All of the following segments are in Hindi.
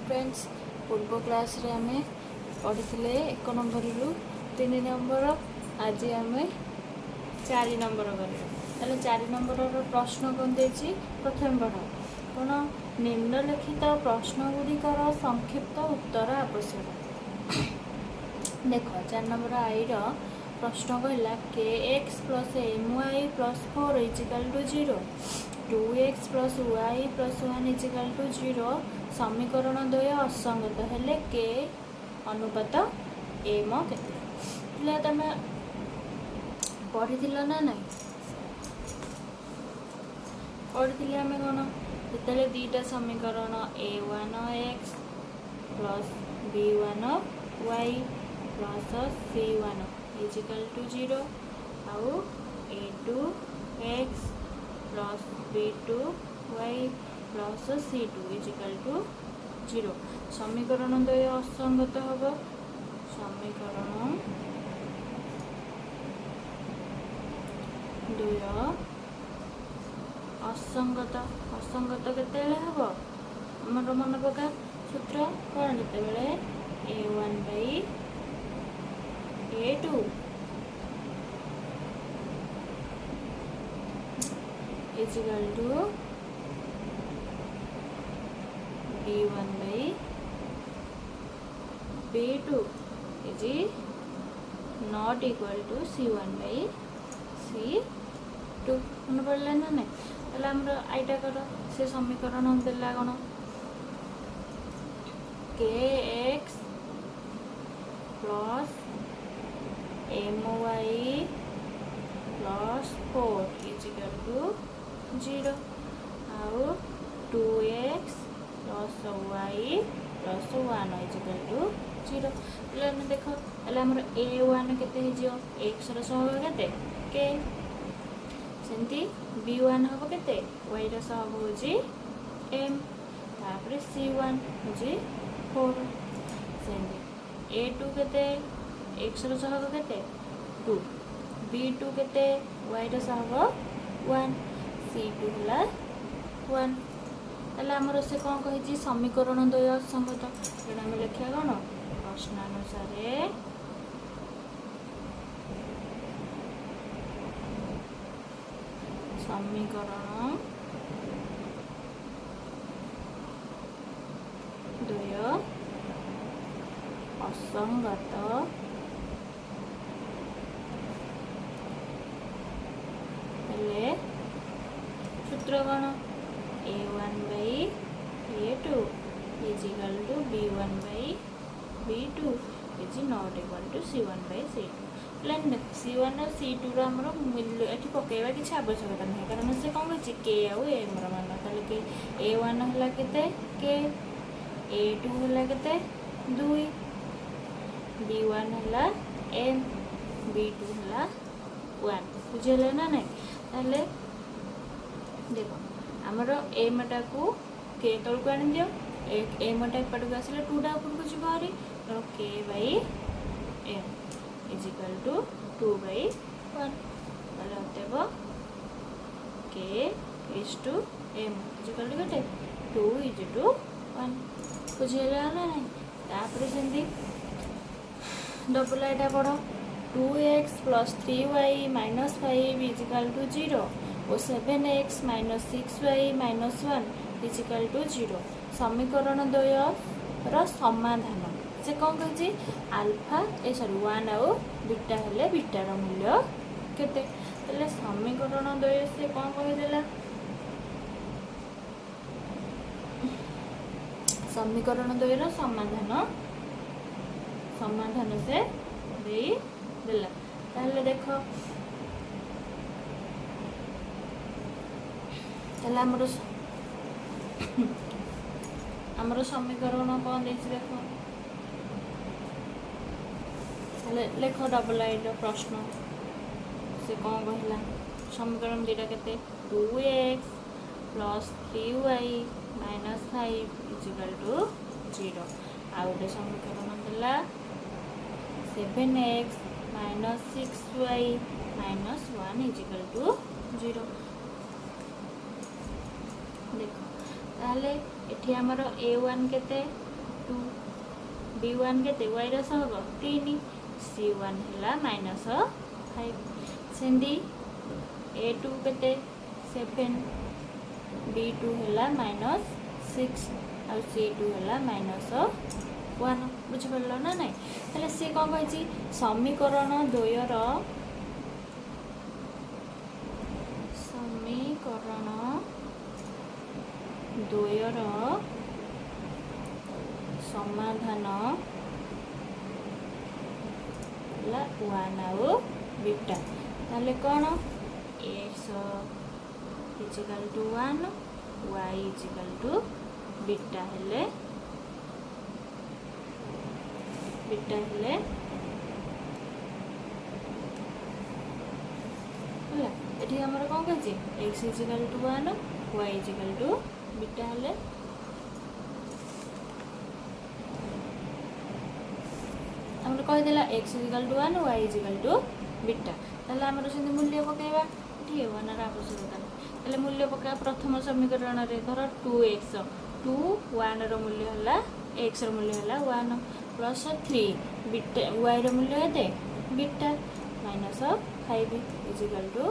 फ्रेंड्स पूर्व क्लास रे आमे पढ़ी एक नंबर रु 3 नंबर आज आम 4 नंबर करें 4 नंबर प्रश्न कौन दे प्रथम पढ़ कौन निम्नलिखित प्रश्न गुड़िकर संक्षिप्त उत्तर आवश्यक। देख 4 नंबर आई प्रश्न कहला के x plus m y plus 4 equal to 0 2x plus y plus 1 equal to 0 समीकरण द्वय असंगत हेले के अनुपात एम केते तुम पढ़ी ना ना पढ़ी आम कौन जिते दीटा समीकरण a1x plus b1y plus c1 is equal to 0 आउ a2x plus b2y plus c2 is equal to 0 समीकरण द्वय असंगत हम समीकरण द्वय असंगत असंगत केते हम आमर मन पका सूत्र कौन जिते a1 by a2 equal to b1 by b2 is not equal to c1 by c2 मन पड़े ना ना ताला हमर आईटा कर से समीकरण देला कोन kx plus my plus 4 equal to 0 आउ 2x plus y plus 1 equal to 0 पे देख आमर a1 केते एक्स सहग केते के सेमती b1 हम केते y सहग होजी m तापर c1 होजी 4 सेमती a2 केते एक्स सहग केते 2 b2 केते y सहग 1 c2 होला 1 ताले आमर से कौन कही समीकरण द्वय असंगत तेना आम लिखा कौन प्रश्नानुसार समीकरण द्वय असंगत हेले सूत्र कौन a1 by a2 is equal to b1 by b2 is not equal to c1 by c2 line c1 और c2 रो हमरो मूल्य एठी पकेबा किछ आवश्यकता नहीं कारण से कौन कहछि k आउ m रो मान ताले के a1 हला केते k a2 हला केते 2 b1 हला m b2 हला 1 बुझले ना नहीं ताले देखो आमर एमटा को के तल को आनी दियो एक एमटा एपट को आसिले 2 टा ऊपर को जीव हरी तो k by m is equal to 2 by 1 ताले होतेबो k is to m is equal to केते 2 इज टू 1 बुझिले ना नहीं तापर सेंदी डबल आइटा पढ़ो 2x plus 3y minus 5 is equal to 0 और 7x minus 6y minus 1 equal to 0 समीकरण द्वय समाधान से कौन कही आल्फा ए सॉरी 1 आउ बीटा हेले बीटार मूल्य केते हेले समीकरण द्वय से कौन कहीदेला समीकरण द्वयर समाधान समाधान से दे देला ताहले देखो आमर समीकरण कौन देख लेख डबल आइड प्रश्न से कौन कहला समीकरण दीटा के 2x plus 3y minus 5 is equal to 0 आउ गोटे समीकरण देला 7x minus 6y minus 1 equal to 0 देख ताले एठी हमर a1 केते 2 B1 केते y रो सहग 3 C1 हैला -5 सेंदी A2 केते 7 B2 हैला -6 और C2 हैला -1 बुझि पड़लो ना नहीं तले से कोन कहछि समीकरण द्वयर समाधान ला 1 आउ बीटा ताले कोन x equal to 1 y equal to beta हेले होला एठी हमर कोन कहछि x equal to 1 y equal to beta हेले हमर कहि देला x equal to 1 y equal to beta ताले हमर सेंदी मूल्य पकेबा एठी हेबा ना आवश्यकता ताले मूल्य पका प्रथम समीकरण रे धर 2x 2 1 रो मूल्य हला x रो मूल्य हला 1 प्लस 3 बीटा y रो मूल्य हेते beta minus 5 is equal to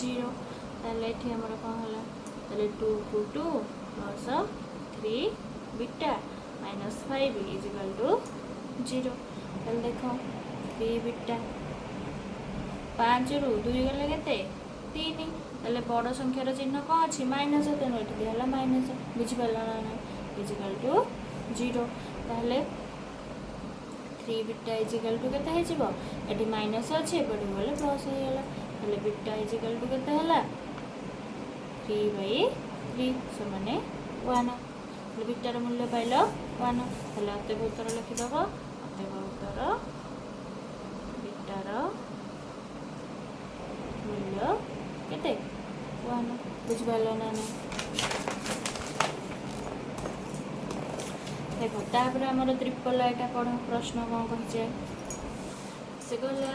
0 ताले एठी हमर कोन हला ताले 2 को 2 plus 3 beta minus 5 is equal to 0 ताले देखो 3 बीटा 5 रु 2 गले केते 3 ताले बड़ संख्यार चिन्ह कोन अछि माइनस तेनो एठी दिहला माइनस बुझि पड़ला ना इज इक्वल टू 0 ताले 3 बीटा इज इक्वल टू केते हे जिवो एठी माइनस अछि एपटे बोले प्लस हे गेला ताले बीटा इज इक्वल टू केते हला 3/3 समाने 1 ताले बीटा रो मूल्य पाइलो 1 ताले अते उत्तर लिखि दबो अते उत्तर बीटा रो मूल्य केते 1 बुझि पाइलो ना नहीं देखो तापर हमर ट्रिपल एटा पढ प्रश्न कोन कहचे से कहला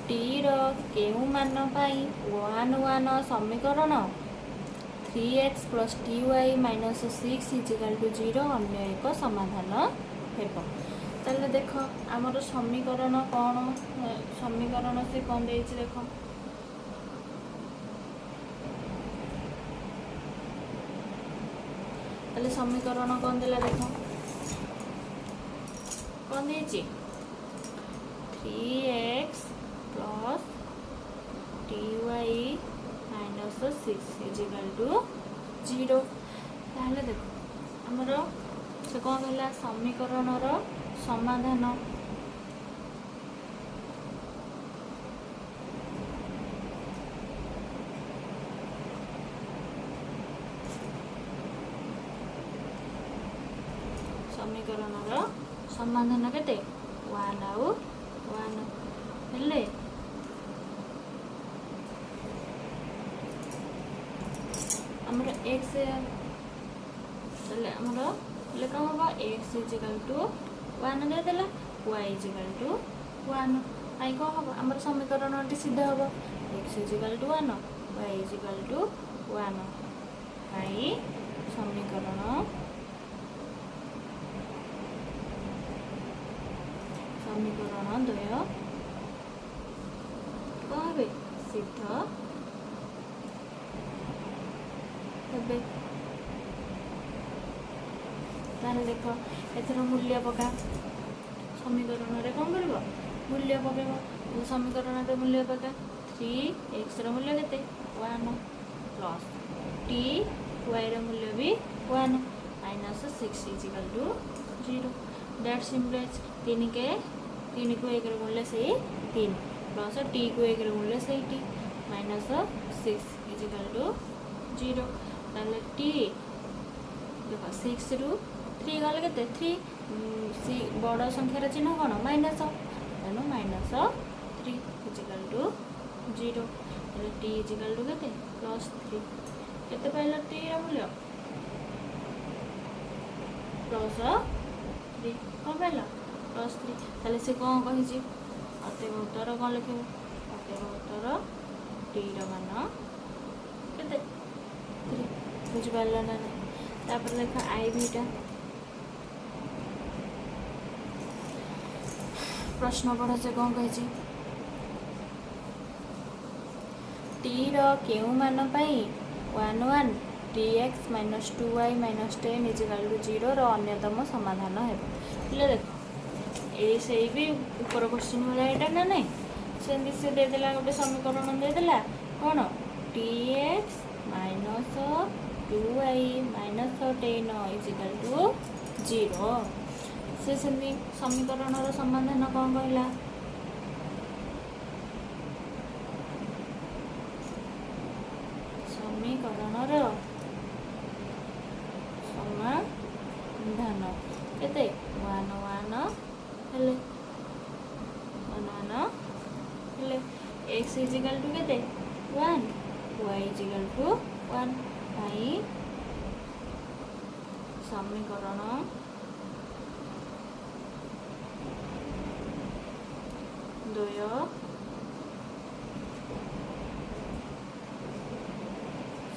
t रो केउ मान पाई 1 1 समीकरण 3x + ty - 6 = 0 अन्य एक समाधान हेबो ताले देखो हमर समीकरण कोन समीकरण से कोन देछि देखो ताले समीकरण कोन देला देखो कोन देछि 3x + ty - 6 = 0 ताले देखो हमर से कोन कहला समीकरण रो समाधान समीकरण रो समाधान केते 1 आउ 1 हेले हमर x चले हमर लेखा होबा x = 1 दे देला y = 1 आई को होबा हमर समीकरण टी सीधा होबा x = 1 y = 1 आई समीकरण द्वय कहबे सिद्ध हेबे ताले देखो एथर मूल्य पका समीकरण रे कोन करबो मूल्य पकेबो समीकरण रे मूल्य पका 3x रो मूल्य केते 1 प्लस t y रो मूल्य भी 1 माइनस 6 = 0 दैट सिंपल्स 3 को 1 रो मूल्य से 3 प्लस t को 1 रो मूल्य से t माइनस 6 = 0 ताले t देखो 6 रु 3 गले केते 3 सी बड़ संख्यार चिन्ह कोन माइनस तेनो माइनस 3 = 0 ताले t = केते +3 केते पाइलो t रो मूल्य +3 कोन पाइलो +3 ताले से कोन कहिछि अते उत्तर कोन लिखिबो अते उत्तर t रो मान केते 3 बुझि पाइलो ना तापर देखा i बीटा प्रश्न पढ़ से कौन कही टी केउ मान पाई 1 1 dx minus 2y minus 10 equal to 0 अन्यतम समाधान है। देख ये से भी ऊपर क्वेश्चन वाला यहाँ ना नहीं सेमती से देदेला गोटे समीकरण देदेला कौन dx minus 2y minus 10 equal to 0 से सेमती समीकरण समाधान कौन कहला समीकरण समाधान केते 1 1 हेले 1 1 हेले x इजिकल टू केते 1 y इजिकल टू 1 पाई समीकरण द्वय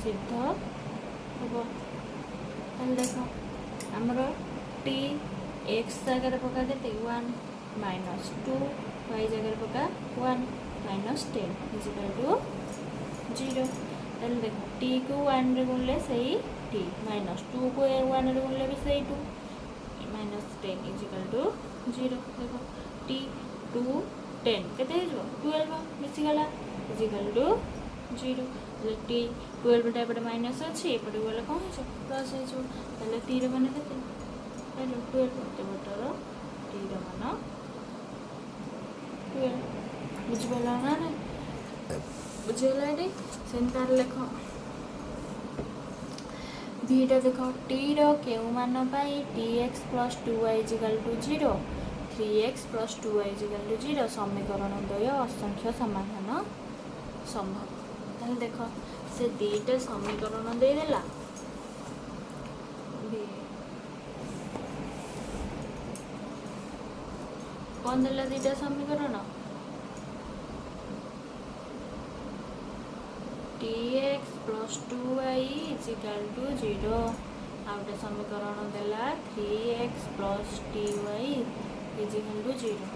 सिद्ध हम देख आमर टी एक्स जगह पका के 1 माइनस 2 वाई जगह पका 1 माइनस 10 इजिकल टू 0 देख टी को 1 रे गुणले सही टी माइनस 2 को 1 रे गुणले भी सही 2 माइनस 10 इजिकल टू 0 देख टी 2 10 केते 12 मिसिगला इजिकल टू 0 टी 12 टा एपटे माइनस अच्छी एपटे गले कौन हो प्लस हो तीर मान के 12 बटर तीर मान 12 बुझिपाल ना ना बुझीगला ये सेमतार लेख भीटा देख टी केउ मान पाई t x plus 2y is equal to 0 3x plus 2y is equal to 0 समीकरण द्वय असंख्य समाधान संभव ताहले देख से दीटा समीकरण देदेला कौन देला दीटा समीकरण tx plus 2y is equal to 0 आउटे समीकरण देला 3x plus ty is equal to 0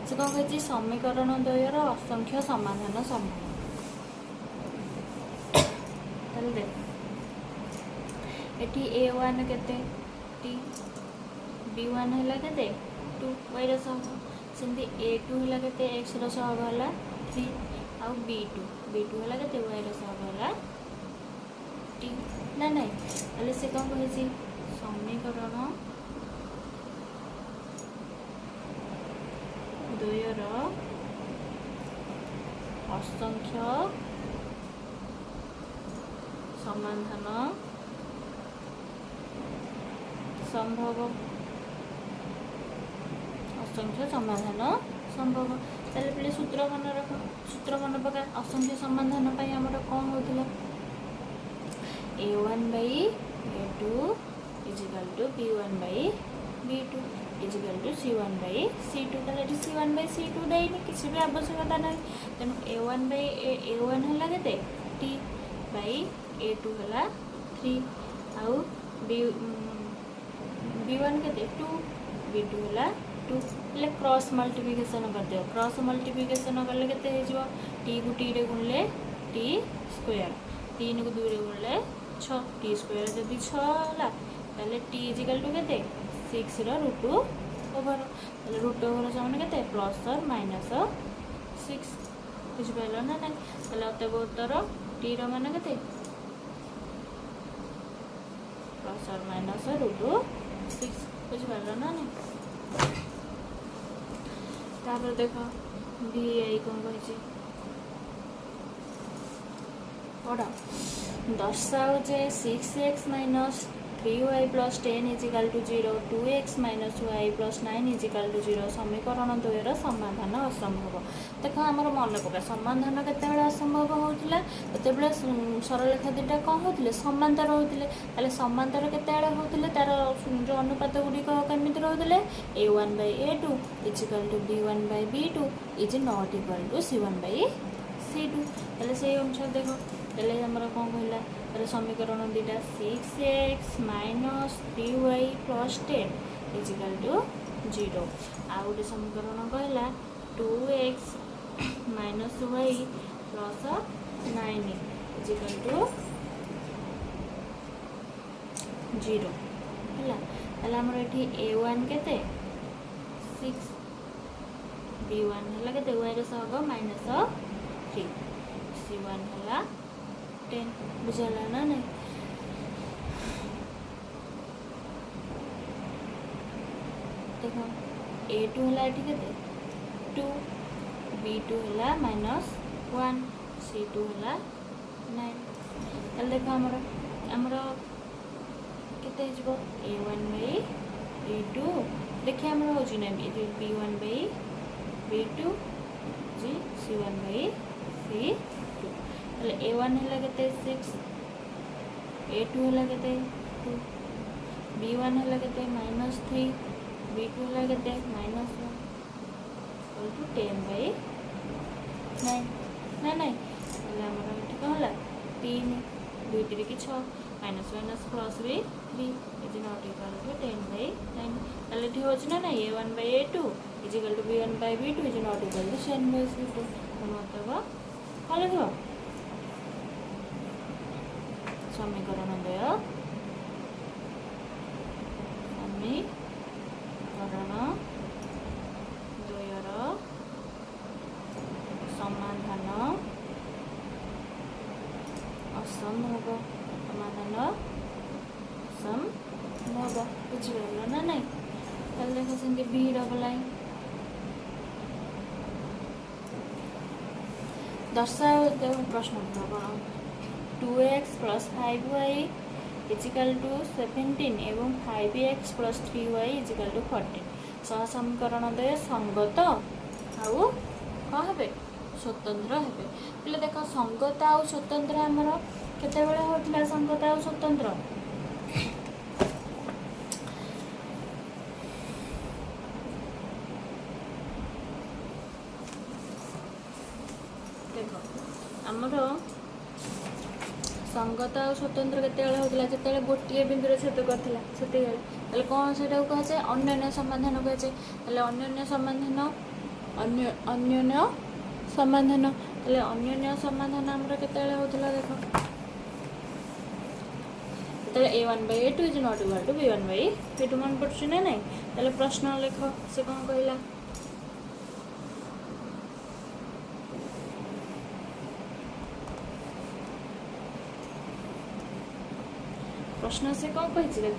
से कौन कही समीकरण द्वयर असंख्य समाधान संभव देख एटी a1 केते टी b1 हैला केते 2 y रो सहग सेंती a2 हैला केते x रो सहग हैला 3 आ b2 हैला केते y रो सहग हैला t ना नहीं ताले से कौन कहिसी समीकरण द्वयर असंख्य समाधान संभव असंख्य समाधान संभव ताले पहले सूत्र मन रख सूत्र मन पका असंख्य समाधान पाई हमर कौन होतिला a1 by a2 equal to b1 by b2 equal to c1 by c2 ताले c1 by c2 देनी किसी भी आवश्यकता नहीं तेणु a1 by a1 हला केते t by a2 हला 3 आउ b1 केते 2 b2 हला 2 ले क्रॉस मल्टीप्लिकेशन कर दियो क्रॉस मल्टीप्लिकेशन करले केते हे जिवो t को t रे गुणले t स्क्वायर 3 को 2 रे गुणले 6 t स्क्वायर जदी 6 हला ताले t इक्वल टू केते 6 रो रूट ओवर ताले रूट ओवर समान केते प्लस और माइनस 6 बुझ पाइलो ना ना ताले अतः उत्तर t रो मान केते प्लस और माइनस रूट 6 बुझ पाइलो ना ना तापर देखो भी आई कौन कही पढ़ दर्शाओ जे 6x minus 3y plus 10 equal to 0 2x minus y plus 9 equal to 0 समीकरण द्वयर समाधान असंभव देख आम मन पका समाधान केत असंभव होता जो सरलरेखा दुटा कौन होते समांतर होते समांतर केत होते तार जो अनुपात गुड़िक केमी रोते a1 by a2 equal to b1 by b2 is not equal to c1 by c2 से अनुसार देख पहले आमर कौन कहला तार समीकरण दुटा 6x minus 3y plus 10 equal to 0 आउ गोटे समीकरण कहला 2x minus y plus 9 equal to 0 है आमर ये a1 केते 6 b1 है केते y सहग माइनस 3 c1 है 10 बुझला ना नहीं देख a2 है ये केते 2 b2 है माइनस 1 c2 है 9 देख आमर केते हो a1 बाई a2 देखिए आमर हो ना b1 by b2 ji c1 by c2 a1 है केते 6 a2 है केते 2 b1 है केते माइनस 3 b2 है केते माइनस 1 टू 10 बाई 9 ना नहीं आमर ये कौन है 3 2 3 की 6 माइनस माइनस प्लस भी 3 is not equal to 10 by 9 ताले ठीक होछि ना ना a1 by a2 is equal to b1 by b2 is not equal to 10 by c2 मतलब कौन लिखो समीकरण द्वय समीकरण द्वयर समाधान असंभव समाधान असंभव बुझिगल ना नहीं ताले देखो सेंगे बी डबल आई दर्शाओ प्रश्न कौन 2x plus 5y is equal to 17 एवं 5x plus 3y is equal to 14 सह समीकरण द्वय संगत आउ कौन हे स्वतंत्र हे पे देख संगत आउ स्वतंत्र आमर केते बेले होतला संगत आउ स्वतंत्र देख आमर संगत आ स्वतंत्र केते होता जिते गोटे बिंदु छेद करता से कौन से कहुचे अन्योन्य समाधान कहुचे अन्योन्य समाधान अन्योन्य समाधान अन्योन्य समाधान आमर केते होता देख a1 by a2 is not equal to b1 by b2 मन पड़ुछि ना नहीं ताले प्रश्न लेख से कौन कहला प्रश्न से कौन कही देख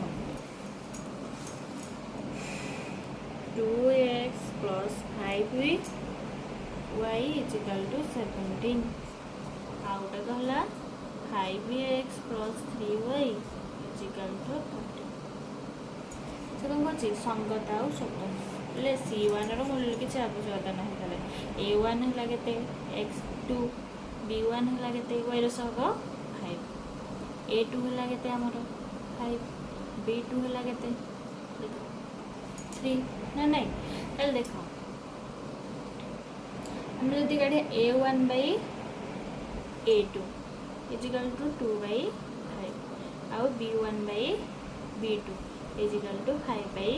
2x plus 5y is equal to 17 outta कहला 5x plus 3y is equal to 30 से कौन कह संगत आउ स्वतंत्र c1 मूल्य किसी आवश्यकता ना a1 है केते x2 b1 है केते y सहग 5 a2 है केते आमर 5 b2 है केते 3 ना नहीं ताले देख हम जदि काढ़े a1 by a2 equal to 2 by 5 आउ b1 by b2 equal to 5 by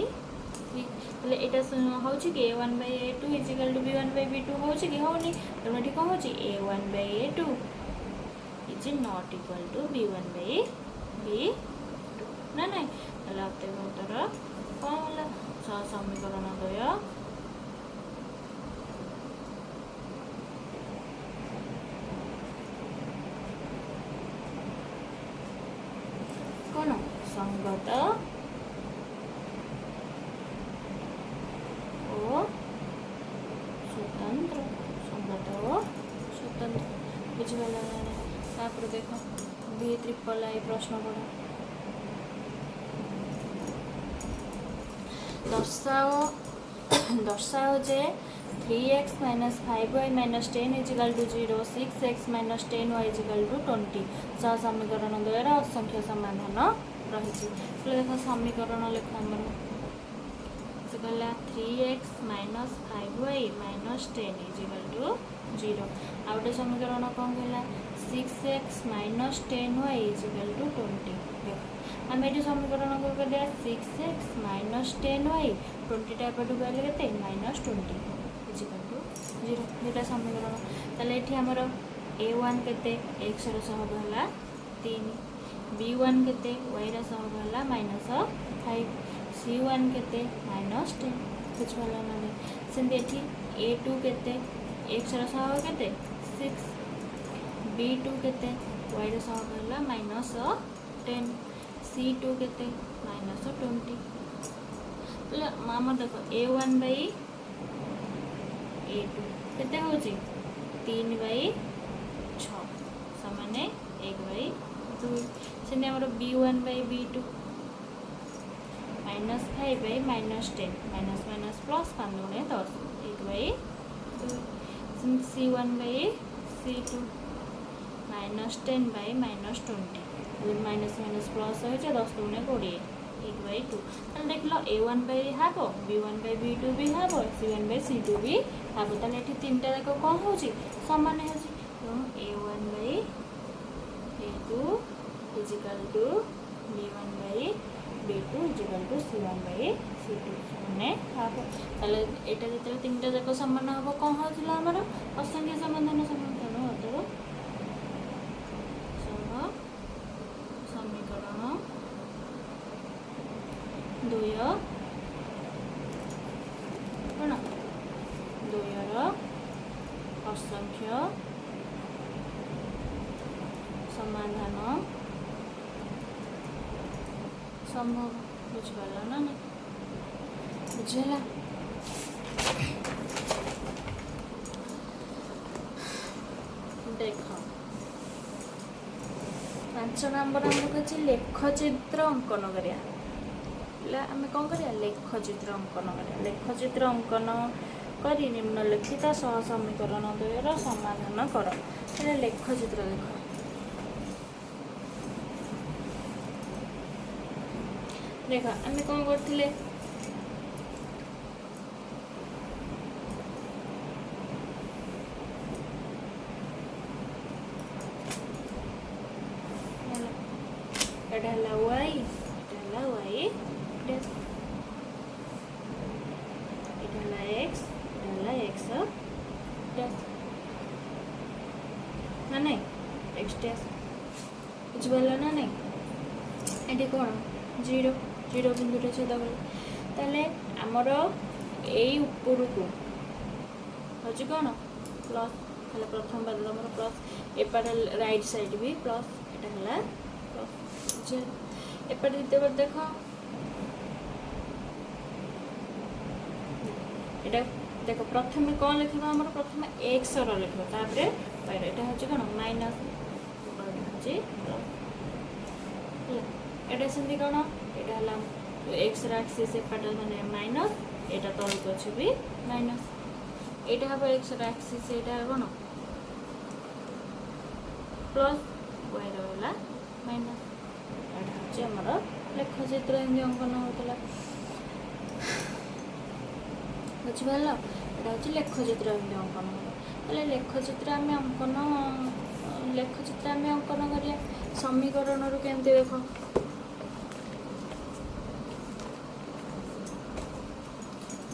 3 ताले एटा होछि कि a1 by a2 equal to b1 by b2 होछि कि होनी तमे एठी कोन होछि a1 by a2 is not equal to b1 by b2 ना नहीं ताले आपते उत्तर कौन होला सह समीकरण द्वय कौन संगत और स्वतंत्र संगत और स्वतंत्र बुझिगला तापर देख बी ट्रिपल आई प्रश्न पढ़ा दर्शाओ जे 3x minus 5y minus 10 equal to 0 6x minus 10y equal to 20 सह समीकरण द्वयर असंख्य समाधान रही देख समीकरण लेख आम से कहला 3x minus 5y minus 10 equal to 0 आ गए समीकरण कौन कहला 6x minus 10y equal to 20 देख आम ये समीकरण को कर दिया 6x माइनस 10y 20 टा एपटू गले के माइनस 20 इजिकल टू 0 दुटा समीकरण ताले एठी हमर a1 केते x रो सहग हला 3 b1 केते y रो सहग हला -5 c1 केते -10 कुछ भला माने सेंते एठी a2 केते x रो सहग केते 6 b2 केते y रो सहग हला -10 c2 केते -20 तो मामा देखो a1 बाई a2 केते होची 3/6 समाने 1/2 सेने हमर b1 by b2 -5 by -10 minus minus plus 5 गुणे 10 1/2 c1 by c2 -10 by -20 minus minus plus हो 10 गुणे 20 1/2 देख लो a1 by half b1 by b2 भी हाफ c1 बाई c2 भी हाफ ताले एठी तीनटा जाक कोन होची समान होची तो a1 by a2 equal to b1 by b2 equal to c1 by c2 माने हाफ ताले एटा जते तीनटा जाक समान हबो कोन होचला हमर असंख्य समाधान समीकरण होतरो समीकरण 2 कौन 2 असंख्य समाधान संभव बुझिगला ना बुझला देख 5 नंबर हमको अच्छी लेखचित्र अंकन करिया आम कौन करिया लेखचित्र अंकन करिया लेखचित्र अंकन करी निम्नलिखित सह समीकरण द्वयर समाधान कर लेखचित्र देख आम कौन करथिले एटा हला y एटा हला y डैश एटा हला x एटा हला x डैश ना नहीं x डैश कुछ बोला ना नहीं एटी कौन 0 0 बिंदु रे छेद कर ताले हमर एई ऊपर को होची कौन प्लस हला प्रथम बार हमर प्लस एपार राइट साइड भी प्लस एटा हला प्लस एपटे द्वितीय बार देख एटा देख प्रथम कौन लिखा आम प्रथम एक्स लिख तापर यहाँ हूँ कौन माइनस एटा से कौन यहाँ एक्स एक्सीस एपटे मैंने माइनस यहाँ तौक अच्छे भी माइनस यहाँ हम एक्स एक्सीस यहाँ कौन प्लस वाई रहा माइनस यहाँ हूँ आमर लेखचित्र एमती अंकन होता बुझिपार यहाँ हूँ लेखचित्र एमती अंकन होता लेखचित्र आम अंकन लेखचित्र आम अंकन करिया समीकरण रु केमती देख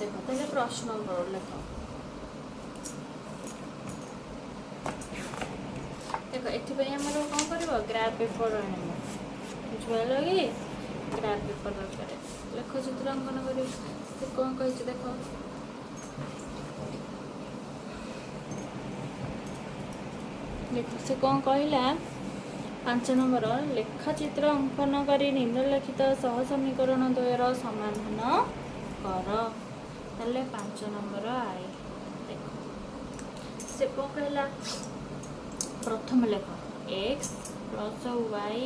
देख ताले प्रश्न नंबर लेख देख एथि आमर कौन कर ग्राफ पेपर बुझिपार कि ग्राफ पेपर दरकार लेखचित्र अंकन कर कौन कही देख देख से कौन कहला 5 नंबर लेखचित्र अंकन करी निम्नलिखित सह समीकरण द्वयर समाधान कर ताले 5 नंबर आए देख से कौन कहला प्रथम लेख x plus y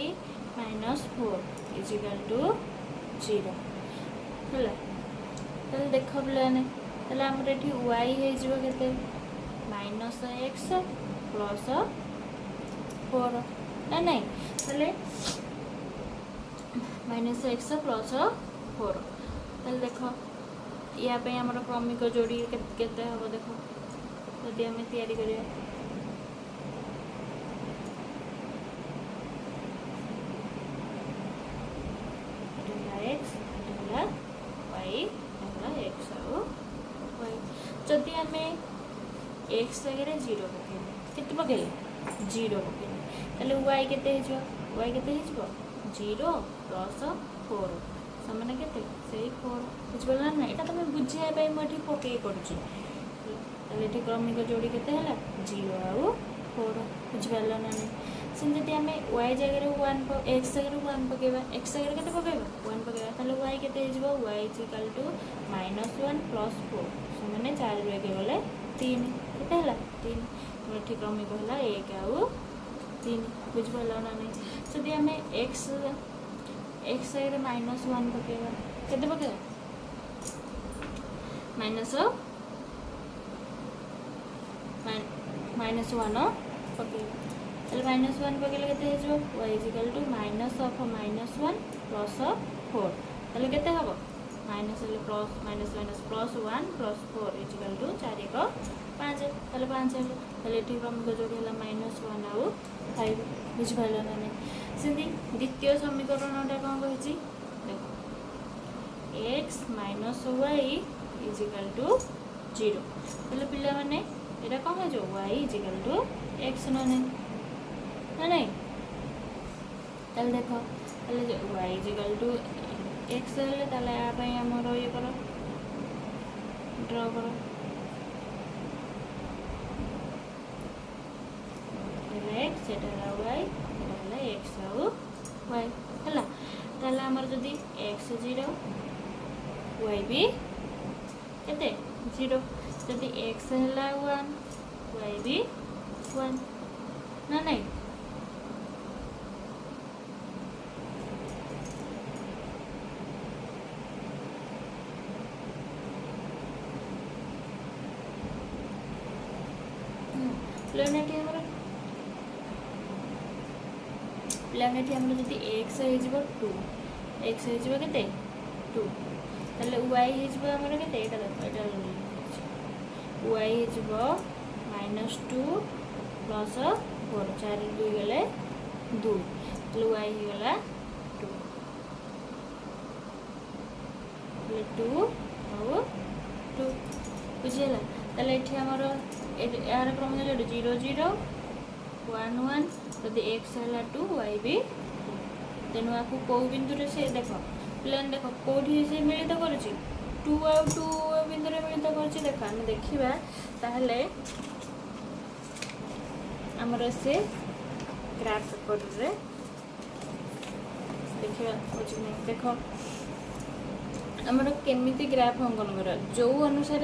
minus 4 equal to 0 है देख पाने आमर ये y होते माइनस एक्स प्लस 4 ना नहीं माइनस एक्स प्लस 4 देख या आमर क्रमिक जोड़ी केते हम देख जदि आम तैयारी करिया जदि आम एक्स जगह 0 पकड़े के पकड़े 0 पकड़े वाई के वाई के 0 प्लस 4 सामने के 4 बुझे ना यहाँ तुम बुझाई मुझे पकई कर क्रमिक जोड़ी के 0 आउ 4 बुझिपार ना नहीं सेमती आम वाई जगह 1 एक्स जगह 1 पकड़ा एक्स जगह के पकड़ा 1 पकड़ा वाई के वाई इक्वल टू -1 + 4 से 4 रू गले 3 के 3 ठीक क्रमिक है 1 आउ 3 बुझिपार ना नहीं जदि आम एक्स जगह -1 पकड़ा के पकड़ा -1 पकड़ा -1 पकड़े के वाई इक्वल टू -1 + 4 ताले केते हबो minus plus minus minus +1 + 4 equal to 4 1 5 ताले 5 हेले एठी क्रमिक जोड़ी है -1 आउ 5 बुझिपार ना नहीं सेमती द्वितीय समीकरणटा कौन कही देखो x - y इक्वल टू 0 ताले पिला माने एटा कौन हो y इक्वल टू x ना नहीं ताले देखो ताले y इक्वल टू x हेले ताले आ पई हमर ये करो ड्रा करो x एटा y एटा x आउ y हला ताले हमर जदी x 0 y भी केते 0 जदी x हला 1 y भी 1 ना नहीं प्लेनेटी जब एक्स हो 2 एक्स हो के 2 ताले वाई होमर के देखो वाई हो -2 + 4 4 2 गले 2 ताले वाई होगला 2 आउ 2 बुझीगला ताले एठी हमर यार क्रम जोड़ी 0 0 1 1 जदि एक्स है 2 वाई भी तेणु आपको कौ बिंदु से देख प्लेन देख कौटी से मिलित कर 2 आउ 2 बिंदु मिलित कर देख आम देखा ताहले आमर से ग्राफ पेपर रे देखा देख आमर केमिति ग्राफ अंकन कर जो अनुसार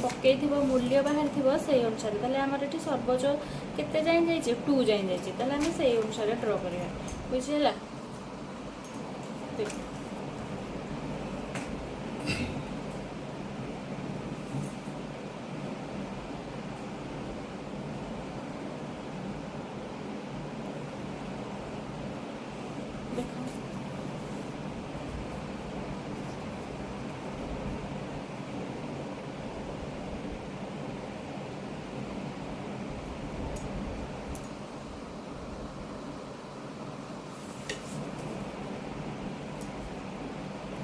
पकई मूल्य बाहर थी से अनुसार ताले आमर ये सर्वोच्च केते जाए जाइए 2 जाए जाइए ताले आम से अनुसार ड्र करवा बुझीगला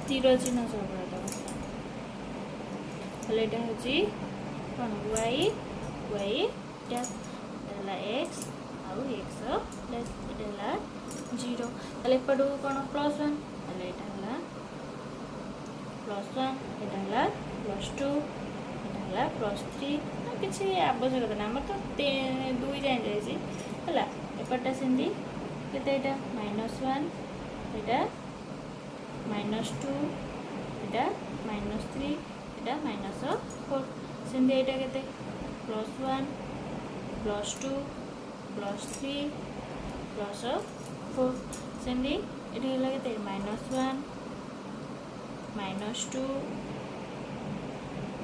तीर चिन्ह सब यहाँ हूँ कौन वाई वाई डैश एक्स आउ एक्स डैश यहाँ 0 ताले एपटू कौन +1 ताले यहाँ +1 यहाँ +2 यहाँ +3 किसी आवश्यकता ना आम तो 2 जाए जाइए एपटा सेमती केते -1 यहाँ -2 यहाँ -3 यहाँ -4 सेमती यहाँ के +1 +2 +3 +4 सेमती ये के -1 -2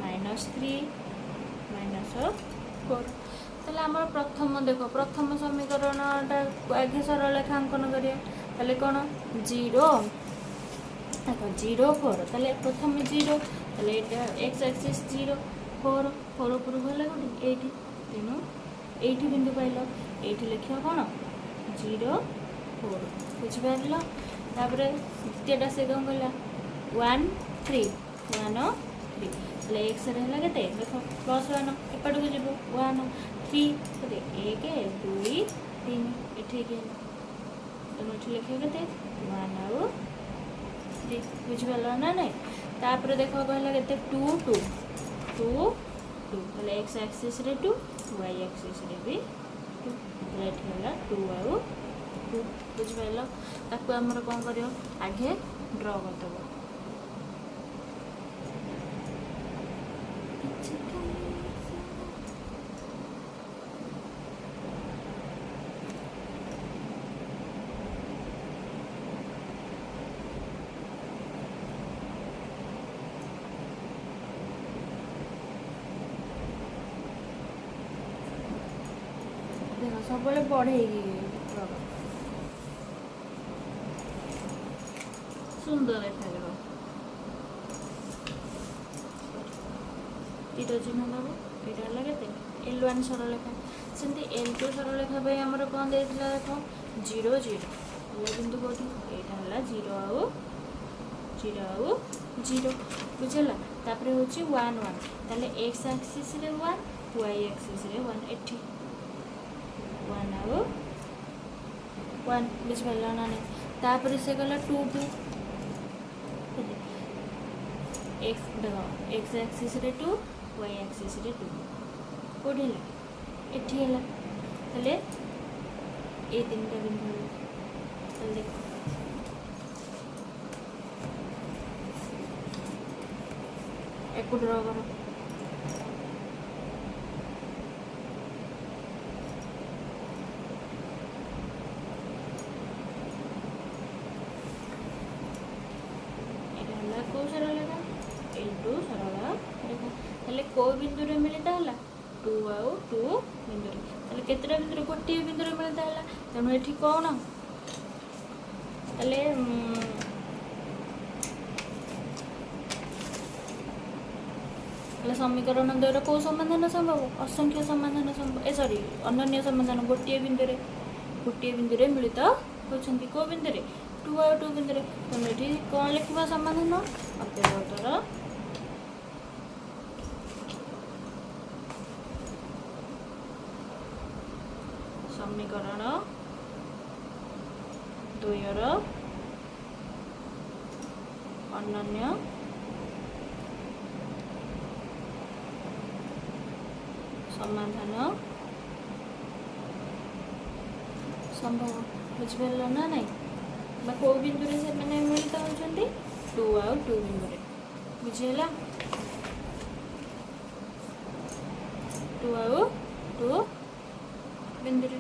-3 -4 ताले आमर प्रथम देख प्रथम समीकरणटा आगे सरलेखांकन करें कौन 0 देखो 0 4 ताले प्रथम 0 ताले एक्स एक्सिस 0 4 4 ऊपर गला कौटी ये तेणु ये बिंदु पाइल ये लिख कौन 0 4 बुझिपार तापर द्वितीयटा से कौन कहला 1 3 1 3 তাহলে x रे ହେଲା କେତେ ଦେଖ +1 ଏପଟକୁ ଯିବ 1 3 କେତେ 1 2 3 ଏଠି କି ତେଣୁ ଏଠି ଲେଖିବା କେତେ 1 ଆଉ 3 ବୁଝିପାରିଲ ନା ନାଇଁ ତାପରେ ଦେଖ କହିଲା କେତେ 2 2 2 2 ତାହେଲେ x एक्सिस रे 2 y एक्सिस रे भी 2 ତାହେଲେ ଏଠି ହେଲା 2 ଆଉ 2 ବୁଝିପାରିଲ ତାକୁ ଆମର କ'ଣ କରିବ ଆଗେ ଡ୍ର କରିଦେବ सब बढ़ेगी सुंदर देखा तीर चिन्ह दब यहाँ के L1 सरलेखा सेमती L2 सरलेखा आमर कौन देख देख 0 0 बिंदु कौटी यहाँ 0 आउ 0 बुझेगा तापर हूँ 1 1 ताले x एक्सिस रे 1 y एक्सिस रे 1 एठी 1 आउ 1 बुझिपार ना नहीं तापर से गला 2 2 x देख x एक्सिस रे 2 y एक्सिस रे 2 कोठी है एठी है तले ए तीनटा बिंदु तले देखो एक ड्रा करो L2 सरला देखो ताले को बिंदु रे मिलता है 2 आउ 2 बिंदु रे ताले केतरा बिंदु रे गोटी बिंदु रे मिलता है तेणु एठी कोन ताले ताले समीकरण द्वारा को समाधान संभव असंख्य समाधान संभव सॉरी अनन्य समाधान गोटी बिंदु रे मिलित होछंती को बिंदु रे 2 आउ 2 बिंदु रे तेणु एठी कोन लिखबा समाधान अत्यवतर समीकरण द्वयर अनन्य समाधान संभव बुझिपार ना नहीं को बिंदु रे से मैंने मिलित होचंती 2 आउ 2 बिंदु रे बुझेला 2 आउ 2 बिंदु रे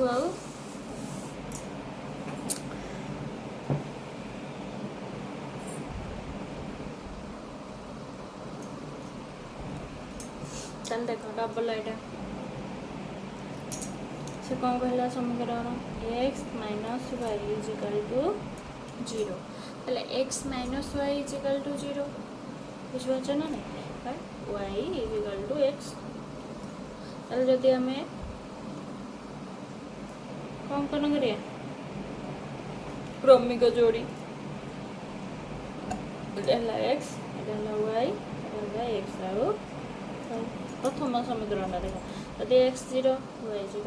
आउ चल देखो डबल एटा से कौन कहला समीकरण x minus y is equal to 0 ताले x minus y is equal to 0 बुझिपारछ ना नहीं y is equal to x ताले जदि हमें कौन करिया क्रमिक जोड़ी x y x आउ प्रथम समीकरण देख यदि x0 y0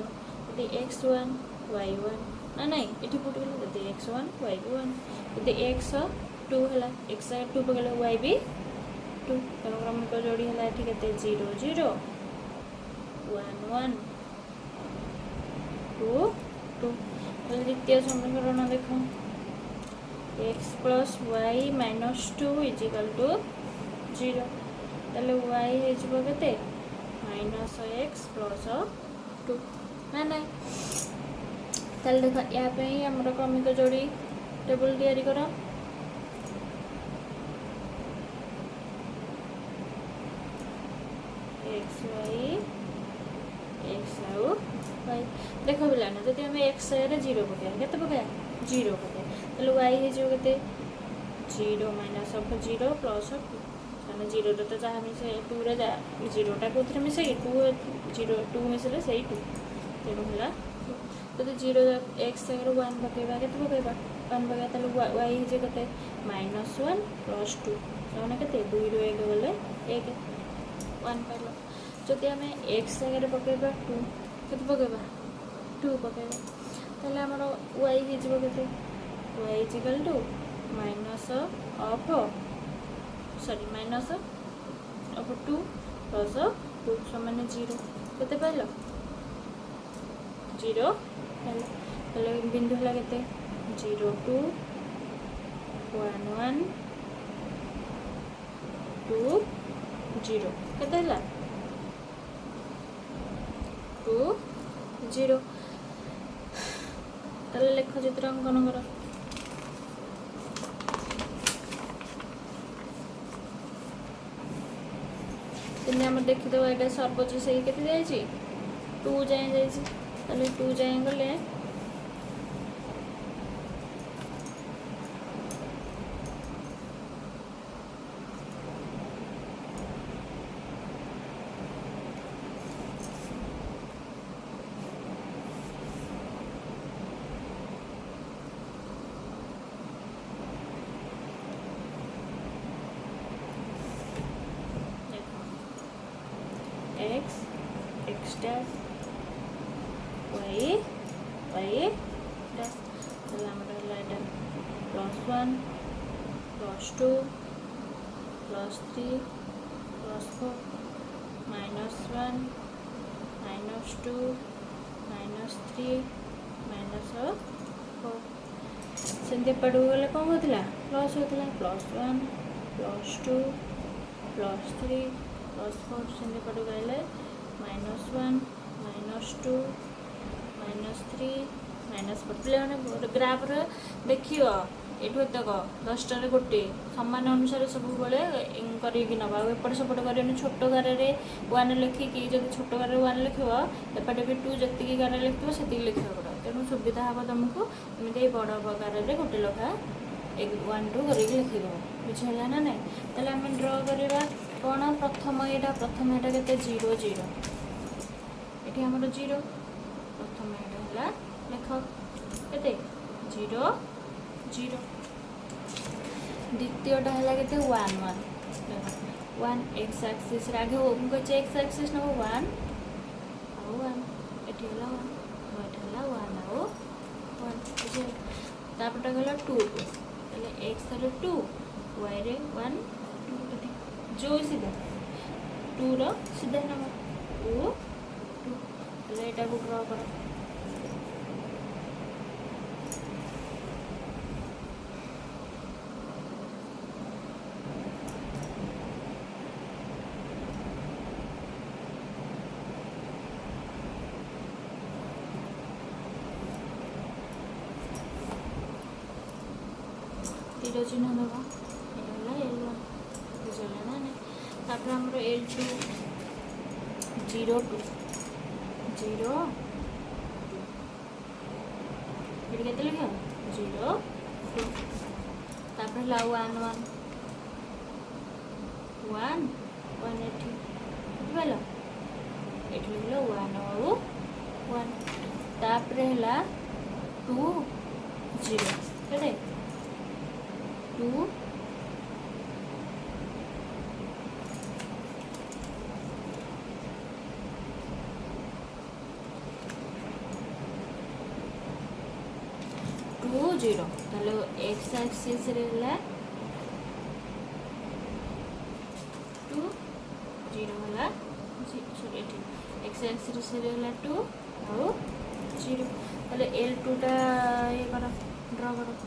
यदि x1 y1 ना नहीं ये फुट गला यदि x1 y1 यदि x2 है x2 पकड़े y भी 2 क्रमिक जोड़ी है ये के 0 0 1 1 2 2 द्वितीय समीकरण देख x plus y minus 2 is equal to 0 ताले y हो के माइनस x प्लस 2 ना ना ताले देख या आमर क्रमिक जोड़ी टेबल तैयारी कर x y x आउ वाई देख पिलाने जब आम एक्स जगह 0 पकड़ा के पकड़ा 0 पकड़ा तो वाई हो 0 माइनस ऑफ 0 प्लस ऑफ 2 मैंने 0 तो जहाँ मिसे 2 रे 0टा कौन मिसे 2 0 2 मिसले से 2 तेणु है तो 0 एक्स जगह 1 पकड़ा के पकड़ा 1 पकड़ा तो वाई हो माइनस 1 प्लस 2 मैंने के 2 रू 1 गले 1 1 पाइल जदि आम एक्स जगह पकड़ा 2 के पकड़ा 2 पकड़ा ताहले आमर वाई हो y equal to minus of sorry minus of 2 plus 2 समान 0 के पाइल 0 पाइल बिंदु है के 0 2 1 1 2 0 के 2 0 ताले लेख चित्र अंकन कर आम देखीद ये सर्वोच्च से के 2 जाए जाइए 2 जाए गले x dash y dash plus 1 plus 2 plus 3 plus 4 minus 1 minus 2 minus 3 minus 4 सेमती एपटू गले कौन होता प्लस होता प्लस 1 प्लस 2 प्लस 3 प्लस 4 सेमती एपटू गले माइनस 1 माइनस 2 माइनस 3 माइनस 4 पे ग्राफ देखिए ये तक 10 गोटे सामान अनुसार सब बड़े करवा एपट सेपट कर छोट गारे 1 लिखिकी जब छोट गारे 1 लिख एपटे भी 2 जी गारे लिखो से लिखा पड़ा तेणु सुविधा हम तुमको एमती बड़ गारे गोटे लखा 1 2 कर लिखिद बुझेगा ना ना तेल आम ड्र करवा कौन प्रथम यहाँ के 0 0 ये आम 0 प्रथम यहाँ लेख के 0 0 द्वितीयटा है के 1 1 1 एक्स एक्सीस आगे मुझे एक्स एक्सीस नब 1 आउ 1 ये 1 1 आउ 1 बुझे तापटा गला 2 2 एक्स 2 वाई रे 1 2 जो सीधा 2 रो सीधा नब 2 2 यहाँ को ड्र कर तीर चिन्ह दबा ये L1 बुझेगा ना तापर आमर L2 0 2 0 ये केते लिखा 0 2 तापर ला 1 1 1 1 एठी बुझलो एठी लिखलो 1 और 1 तापर हला 2 0 केते 2 2 0 ताले एक्स एक्सिस रे हला 2 0 हला सॉरी एठी एक्स एक्सिस रे हला 2 और 0 ताले L2 टा ये करो ड्रा करो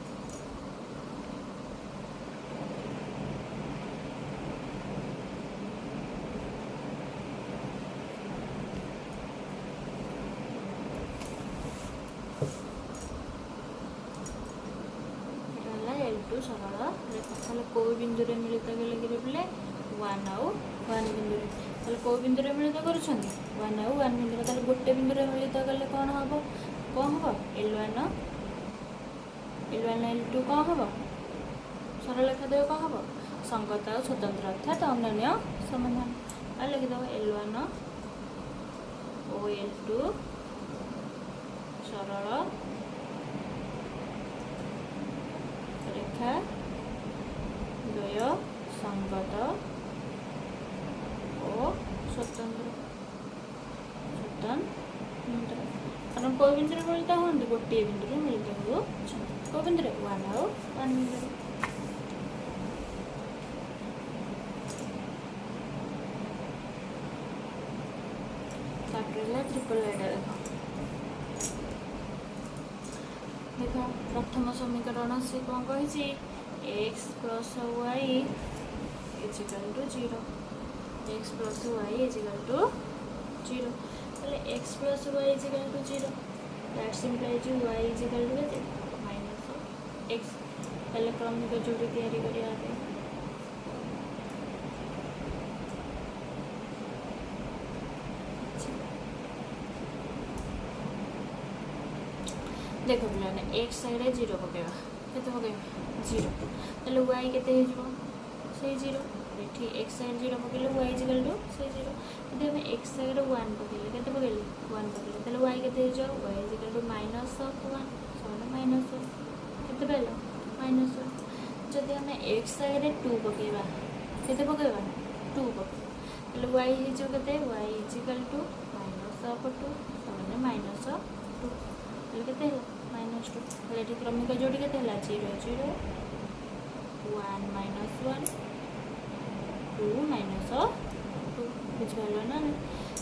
सरल रेखा को बिंदु मिलित गले 1 आउ 1 बिंदु ताले को बिंदु रे मिलित करूछंती 1 और 1 बिंदु ताले गोटे बिंदु रे मिलित कले कोन हबो L1 L2 कोन हबो सरल रेखा द्वय कोन हबो संगत और स्वतंत्र अर्थात अनन्य समाधान आ लिखि दो L1 ओ L2 सरल रेखा द्वय संगत और स्वतंत्र कारण को बिंदु मिलता हूँ गोटे बिंदु मिलता हो को बिंदु 1 और 1 बिंदु ट्रिपल एडर देख प्रथम समीकरण से कौन कही x plus y equal to 0 x plus y equal to 0 ताले x plus y equal to 0 that's implies y equal to केते माइनस x ताले क्रमिक जोड़ी तैयारी करिया पे देखो पिलाने x साइड 0 पकेबा केते पकेबा 0 ताले y केते हे जिवो से 0 एठी x साइड 0 पकेले y इक्वल टू से 0 यदि हम x साइड 1 पकेले केते पकेले 1 पकेले ताले y केते हे जाओ y इक्वल टू -1 समान माइनस केते पेलो -1 जदि हम x साइड 2 पकेबा केते पकेबा 2 पके ताले y हे जो केते y इक्वल टू -2 समान -2 ताले केते -2 ताले एठी क्रमिक जोड़ी केते हला 0 0 1 -1 2 -2 बुझलो ना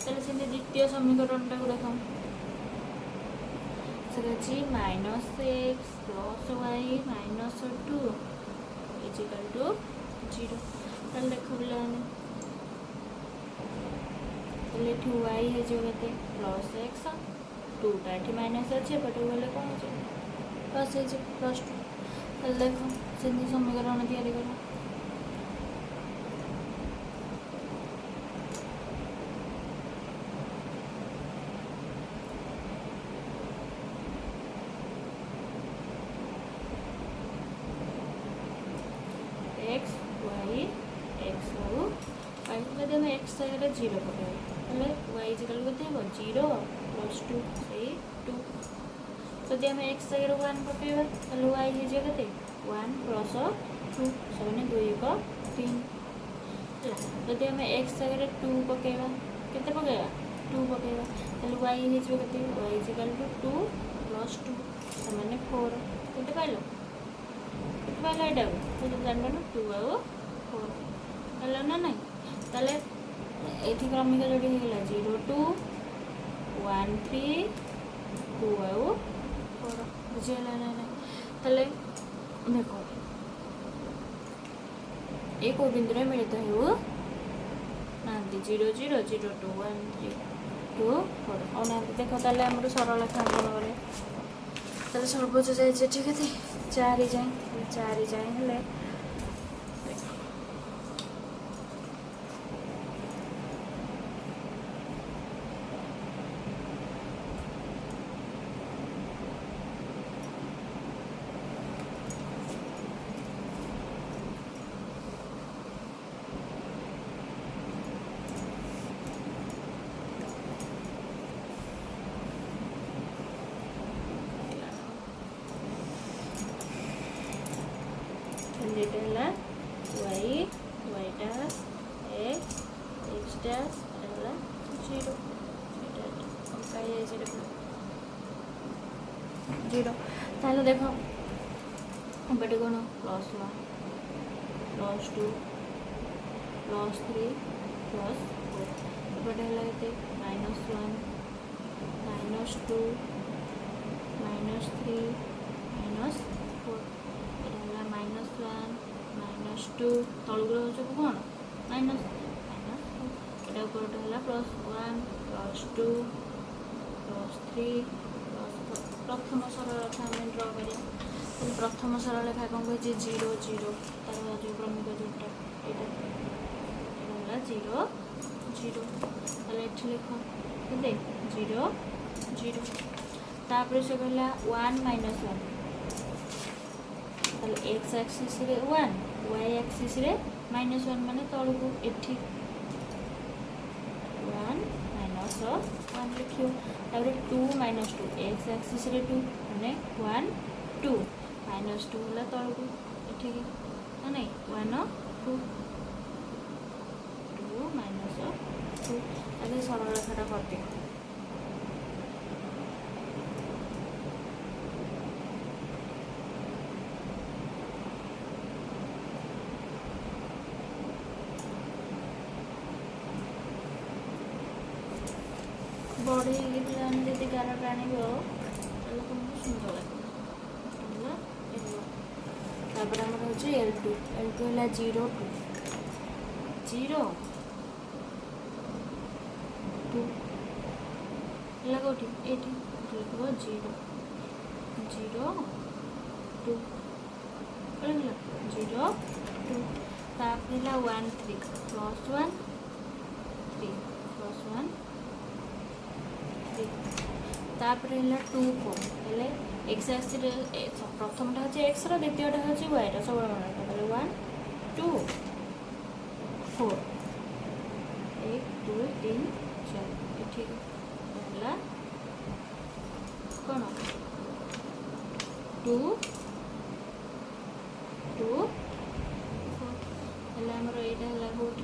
ताले से द्वितीय समीकरण टा देखो से -x plus y -2 equal to 0 ताले देखो बिलाने ताले एठी y हे जो केते प्लस x 2 टा एठी माइनस अच्छे पटे वाले कौन है प्लस है +2 ताले देखो से समीकरण तैयारी करो x y x और y यदि हम x साइड 0 पकेबा ताले y इक्वल केते हो 0 +2 से 2 यदि हम x साइड 1 पकेबा ताले y हे जे केते 1 + 2 समान 2 1 3 यदि हम x साइड 2 पकेबा केते पकेबा 2 पकेबा ताले y हे जे केते y इक्वल टू 2 + 2 समान 4 केते पाइलो एटा तो जानबो ना 2 और 4 हला ना नहीं ताले एठी क्रमिक जोड़ी हे गेला 0 2 1 3 2 और 4 बुझेला ना नहीं ताले देखो एक बिंदु रे मिलित हो ना 0 0 0 2 1 3 2 4 और ना देखो ताले हमरो सरल रेखा अंकन करे ताले सर्वोच्च जाय जे ठीक है 4 जाए हेले data y y dash x dash 0 0 ताहले देखो बटे कौन +1 +2 +3 +4 बटे है केते -1 -2 -3 -4 -1 -2 तलुगुर हो कौन माइनस एटा ऊपर है +1 +2 +3 +4 प्रथम सरल रेखा आम ड्र करिया प्रथम सरल रेखा कौन कही 0 0 तार जो क्रमिक जोटा यहाँ 0 जीरो ताले एठी लिख केते 0 0 तापर से कहला 1 माइनस 1 ताले x एक्सिस रे 1 y एक्सिस रे माइनस 1 माने तळको एठी 1 माइनस 1 लिखियो तापर 2 माइनस 2 x एक्सिस रे 2 माने 1 2 माइनस 2 होला तळको एठी माने 1 2 2 माइनस 2 ताले सरल रेखाटा करते बड़ी जब गार टाण तुमको सुंदर लगे आम हूँ L2 है 0 2 0 2 है कौटी ये लिख 0 0 2 0 2 तापर 1 3 प्लस 1 3 प्लस 1 तापर है 2 4 हेले एक्स एक्सिस प्रथमटा हूँ एक्स द्वितीयटा हूँ वाई सब मन रखा 1 2 4 1 2 3 4 ये कौन 2 2 4 आमर यहाँ है कौट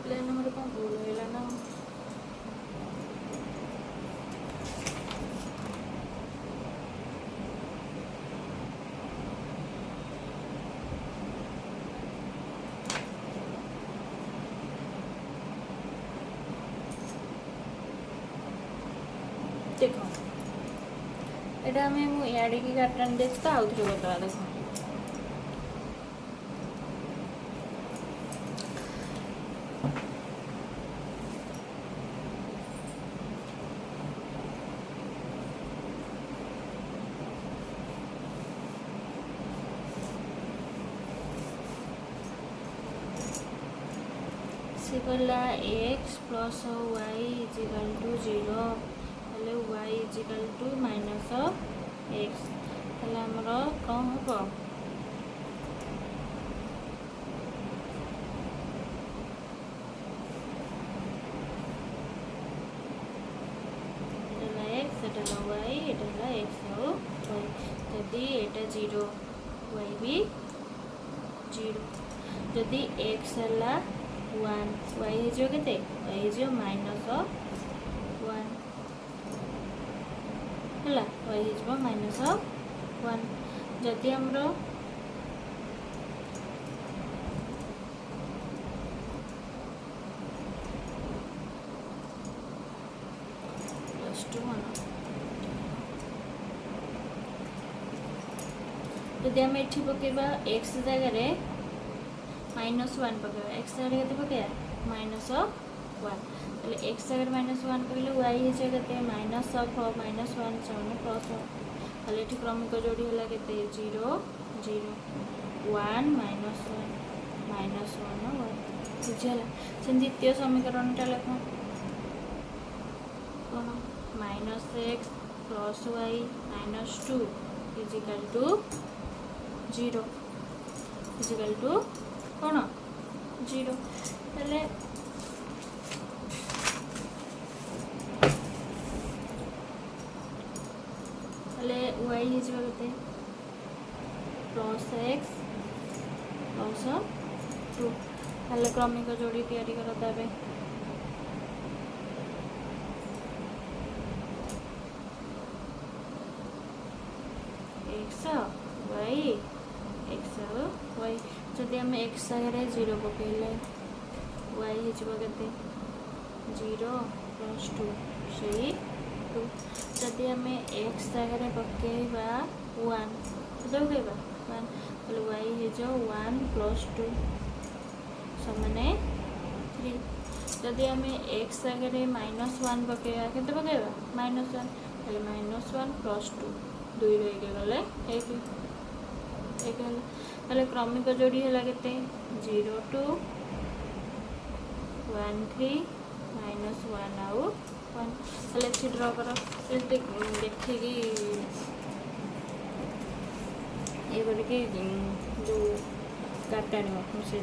प्लेन नंबर कौन भूल है ना देखो एटा हमें याड़ी की काटन देखता आउ थे बता देखो से कहला x plus y equal to 0 हेले y equal to minus x हेले हमर कौन हम x एटा y एटा x और y जदि एटा 0 y भी 0 जदि x है 1 y हो केते y हो माइनस 1 हला y हो माइनस 1 जदि हमरो प्लस 2 जदि हम एठी पकेबा x जगह माइनस 1 पकेबा x जगह के पकेबा माइनस 1 ताले x जगह माइनस 1 पकेले y हो केते माइनस 1 7 प्लस 1 ताले एठी क्रमिक जोड़ी है केते 0 0 1 -1 -1 1 बुझला से द्वितीय समीकरणटा लेख कौन -x + y - 2 = 0 = कौन 0 ताले y हिजबा केते +x + 2 ताले क्रमिक जोड़ी तैयारी करो तबे x y जदि आम x आगे 0 पकड़े y हिजबा केते 0 + 2 से 2 जदि आम x आगे पकईबा 1 तो पकईबा 1 तो y हिजो 1 + 2 समान 3 जदि आम x आगे -1 पकईबा केते पकईबा -1 तो -1 + 2 2 रही गले 1 ताले क्रमिक जोड़ी है केते 0 2 1 3 -1 आउ 1 ताले एठी ड्रा करो देखिकी ये करके जो काटाणी मुझे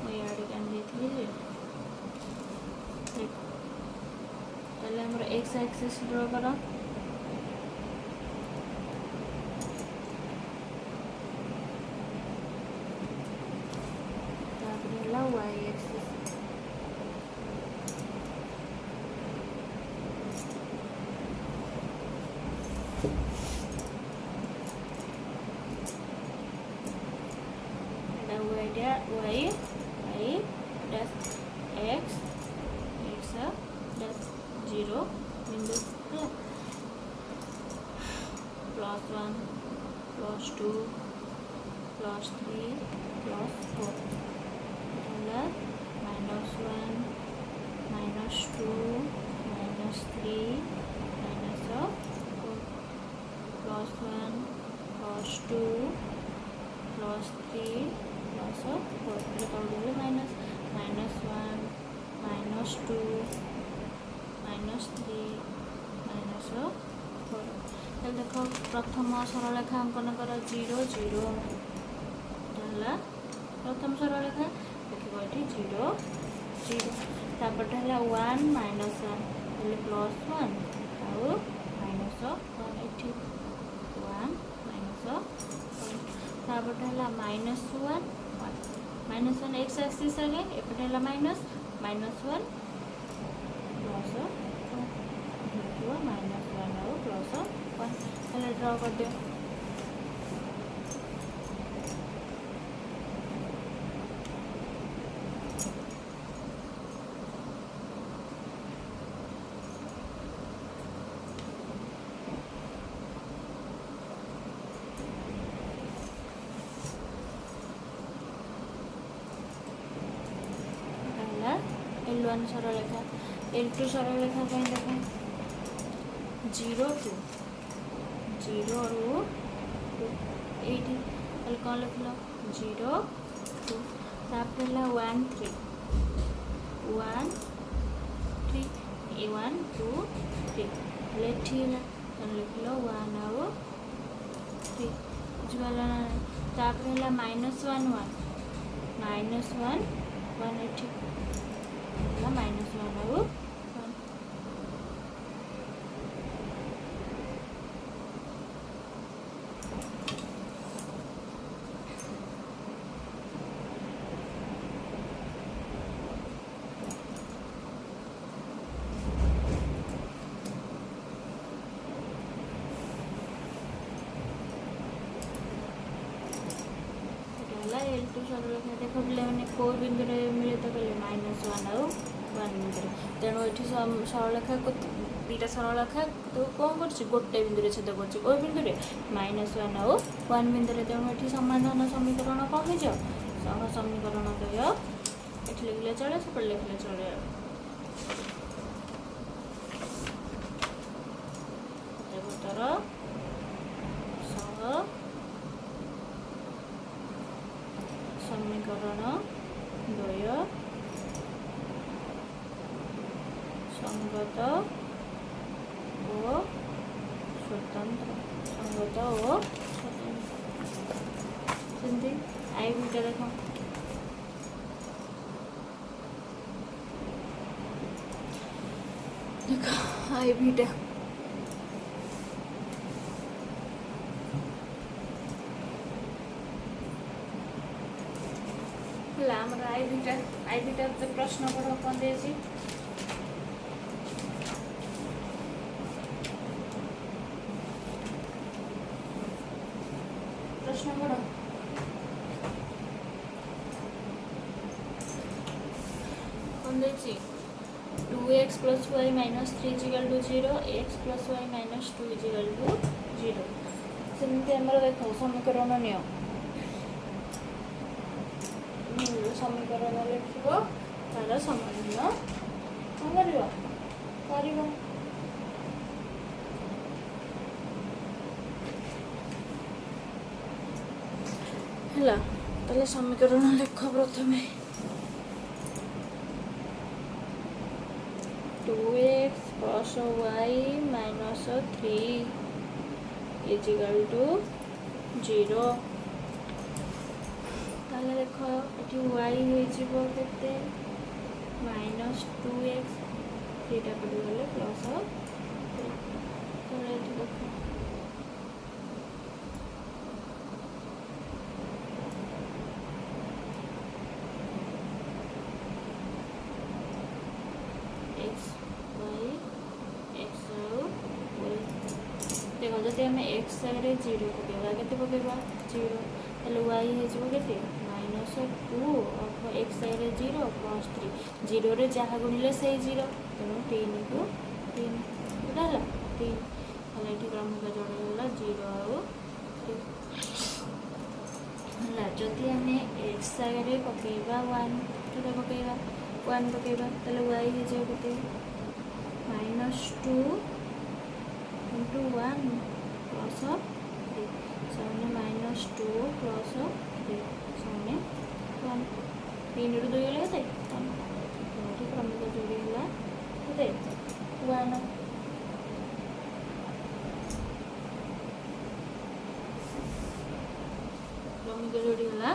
मुझे काटी ताले हमर x एक्सिस ड्रा करो y axis y dash x dash 0 बिंदु +1 +2 +3 +4 -1 -2 -3 -4 +1 +2 +3 +4 -1 -2 -3 -4 देख प्रथम सरलरेखा अंकन कर 0 0 प्रथम सरलरेखा देखो ये 0 0 तापटे है 1 -1 +1 आउ -1 एठी 1 -1 तापटे है -1 -1 x एक्सिस आगे एपटे है -1 +1 -1 आउ +1 ड्रा कर दियो L1 सरलरेखा L2 सरलरेखा कहीं देखें 0 2 0 रू 2 एटी कौन लिख लो 0 2 तापर 1 3 1 3 1 2 3 एठी कौन लिख लो 1 आउ 3 बुझीगला ना तापर -1 1 -1 1 एठी -1 आउ 1 L2 सरलरेखा देख पे कौ बिंदु मिलित कले -1 आउ 1 बिंदु तेणु ये सरलरेखा दुटा सरलरेखा तो कौन कर गोटे बिंदु छेद कर कौ बिंदु -1 आउ 1 बिंदु तेणु ये समाधान समीकरण कौन हो सह समीकरण द्वय ये लिखले चले सब लिखले चले उत्तर संगत ओ स्वतंत्र संगत ओ स्वतंत्र आई बीटा देखो आई बीटा आई बीटा तो प्रश्न पढ़ कौन दे प्रश्न पढ़ कौन दे 2x + y - 3 = 0 x + y - 2 = 0 सेमती आमर देख समीकरण नियो समीकरण लिख तार समाधान कौन कर समीकरण लिख प्रथम 2x + y - 3 = 0 ताले देख ये y होते -2x 3टा कटिगले प्लस 3 तो ये देख देखो जब आम एक्स आगे 0 पकेबा के पकेबा 0 हेल्ले वाई होते -2 एक्स आगे 0 + 3 0 रे जहाँ गुणिले से 0 तेणु 3 को 3 है 3 हेल्ले ये क्रमिक जोड़गला 0 आउ 3 है जदि आम एक्स आगे पकेबा 1 के पकेबा 1 पकेबा तेल वाई होते -2 into 1 plus 3 सामने -2 plus 3 सामने 1 3 ରୁ 2 गले होते 1 तो क्रमिक जोड़ी है होते 1 क्रमिक जोड़ी है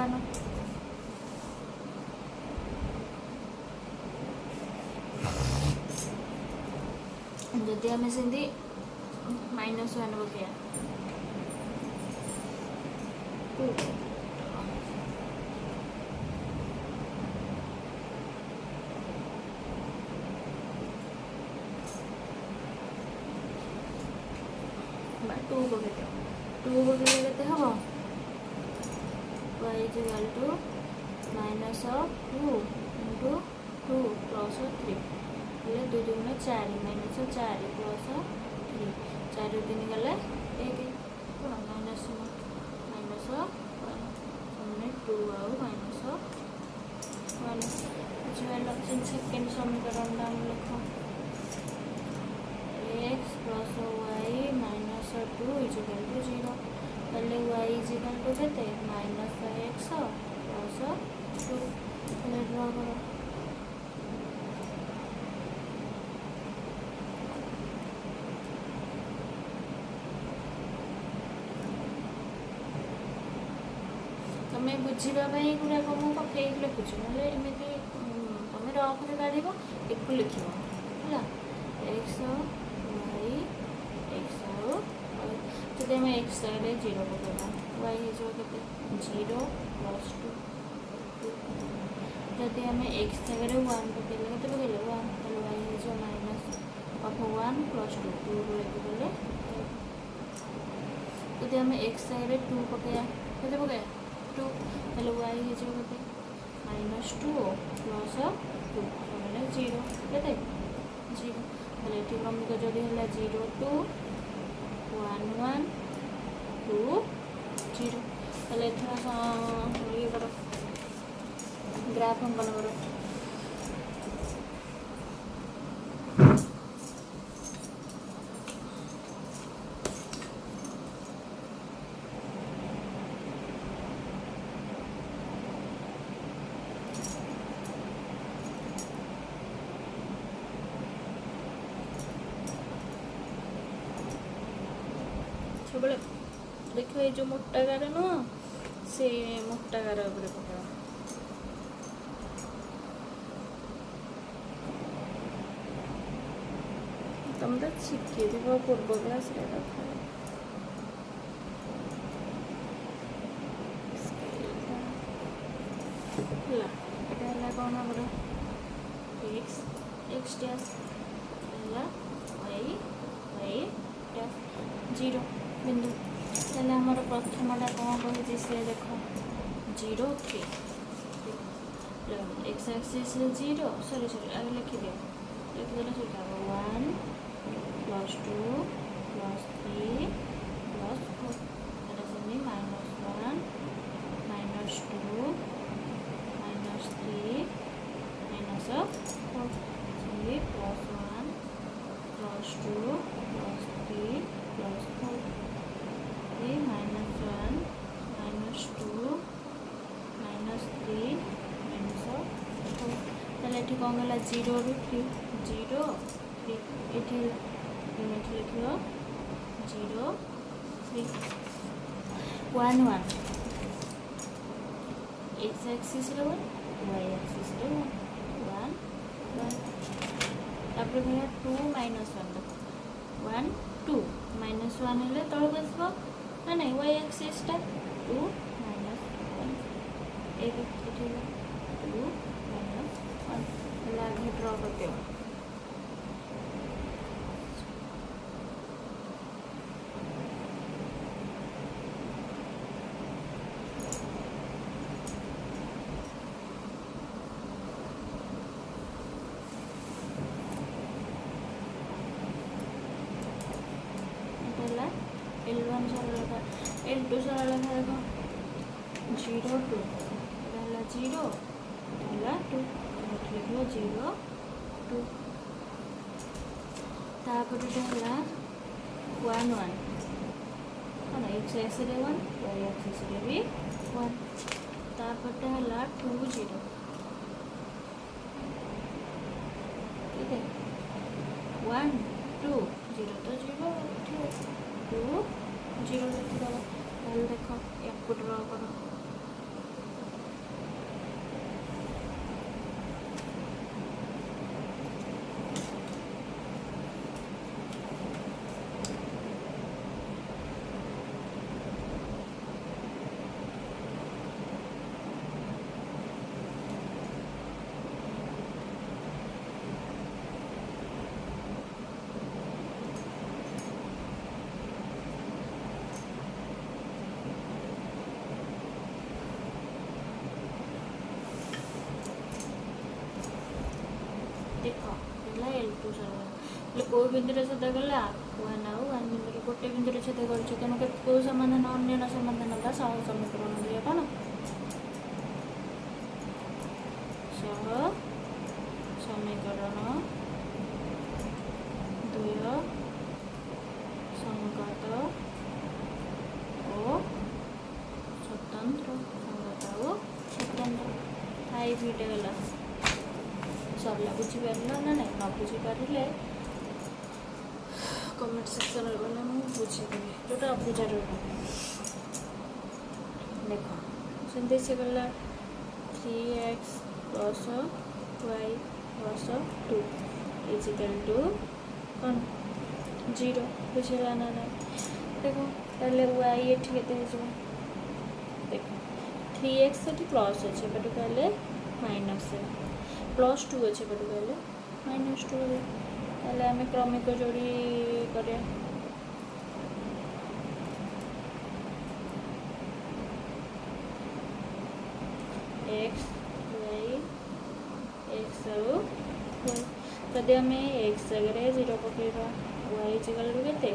1 जदि आम सेमती -1 पकड़ 2 पकड़ 2 पकड़े के हम y = -2 into 2 plus 3 हेल्ले 2 2 4 -4 plus 3 4 3 गले 1 कौन -1 -2 आउ -1 सेकेंड समीकरण लिख x + y - 2 = 0 हेल्ले y = के -x + 2 ड्रा कर तुम्हें बुझापी गुड़ाक मुझे पकई लिखुची ना एमती तुम रफे काढ़ एक लिख है एक्स वाई एक्स जब आम एक्स आगे 0 पकेबा वाई हो 0 + 2 जदि आम एक्स आगे 1 पकेले के पकेले 1 तो वाई हो -1 + 2 2 रू 1 गले जदि आम एक्स आगे 2 पकेया के पकेया 2 हेल्ले वाई हो -2 + 2 मैंने 0 के 0 हेल्ले ये क्रमिक जोड़ी है 0 2 1 1 2 0 हेल्ले ये कर ग्राफ अंकन कर बेले देखो ये जो मोटा गार नुह से मोटा गार उपरे पकेबा तुम तो शिखी पूर्व क्लास कौन आमर x x dash y y dash zero बिंदु तेल आमर प्रथमटा कौन कही सी देख 0 3 एक्स एक्सिस 0 सॉरी सॉरी आगे लिखिदे लिखिदेले सीटा 1 + 2 + 3 + 4 এটা সেমি -1 -2 -3 -4 সেমি +1 +2 +3 +4 ये -1 -2 -3 -4 তাহলে এটি কম গলা 0 ରୁ 3 0 3 এটি লিখিব 0 3 1 1 एक्स एक्सिस रे 1 वाई एक्सिस रे 1 1 तापर भैया 2 - 1 देखो 1 2 -1 हेले तळक आसबो ना नहीं वाई एक्सिस टा 2 - 1 एक एठी 2 - 1 हेला आगे ड्रॉ करते हो L1 सरल रेखा L2 सरल रेखा देखो 0 2 एटा 0 एटा 2 लिखो 0 2 तापर एटा 1 1 कौन x X ray 1 Y axis रे भी 1 तापर 2 0 ठीक है 1 2 0 तो 0 ठीक है 2 0 लिखिदेव ताहले देख या ड्र कर देख L2 सरल कौ बिंदु छेद गला 1 आउ 1 बिंदु गोटे बिंदु छेद कर तेणु कौ समाधान अन्य समाधान ना सह समीकरण दिए कौन सह समीकरण 2 संगत और स्वतंत्र संगत और स्वतंत्र 5 मीटर गला सरला बुझीपार ना ना न बुझीपारे कमेंट सेक्शन गले मुझे बुझेदेवी जोटा बुझार देख सेमती से गला 3x + y + 2 = कौन 0 बुझेगा ना ना देख ताले y ये केते हो देख 3x ये प्लस अच्छे बट कहले माइनस +2 अच्छे बट कहले -2 ताले आम क्रमिक जोड़ी करें x y x y जदि आम x जगह 0 पकेबा y = के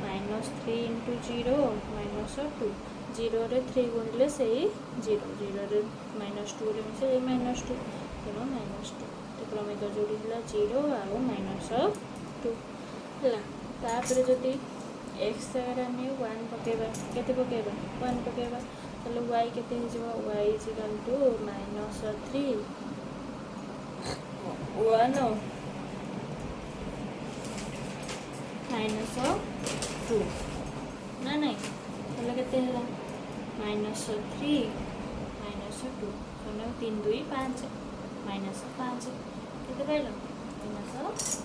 -3 × 0 -2 0 रे 3 गुणिले से 0 0 रे -2 रे मिसे -2 तेणु -2 तो क्रमिक जोड़ी है 0 आउ -2 है तापर जदि एक्स जगह आम 1 पकेबा केते पकेबा 1 पकेबा ताले y केते हो y = -3 1 -2 ना नहीं -3 -2 शून्य 3 2 5 -5 केते पाइल -5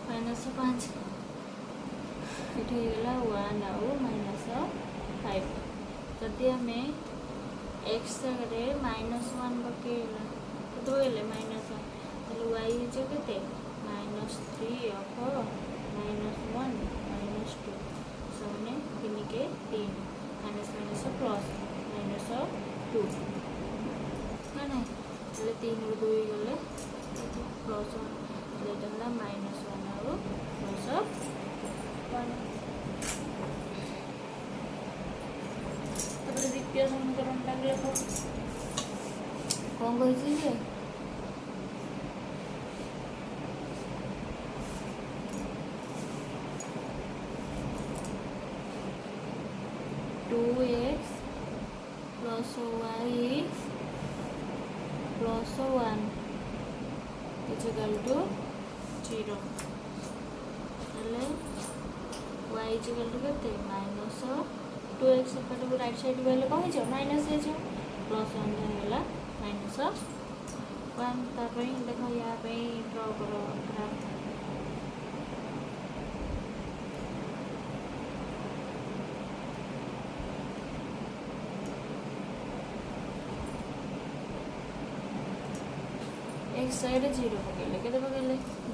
-5 ये गला 1 आउ -5 जदि आम एक्स जगह -1 पकेला तो -1 वाई के -3 of -1 -2 सामने 3 के 3 माइनस प्लस -2 है ना 3 ରୁ 2 गले प्लस 1 -1 आउ प्लस 1 द्वितीय समीकरण लिख कौन कही 2x plus y plus 1 is equal to 0 हेले y is equal to केते माइनस 2x सेपट को राइट साइड बेले कौन हो माइनस हो प्लस 1 होगा माइनस 1 तापई देख या ड्र कर ग्राफ एक्स साइड 0 पकेले के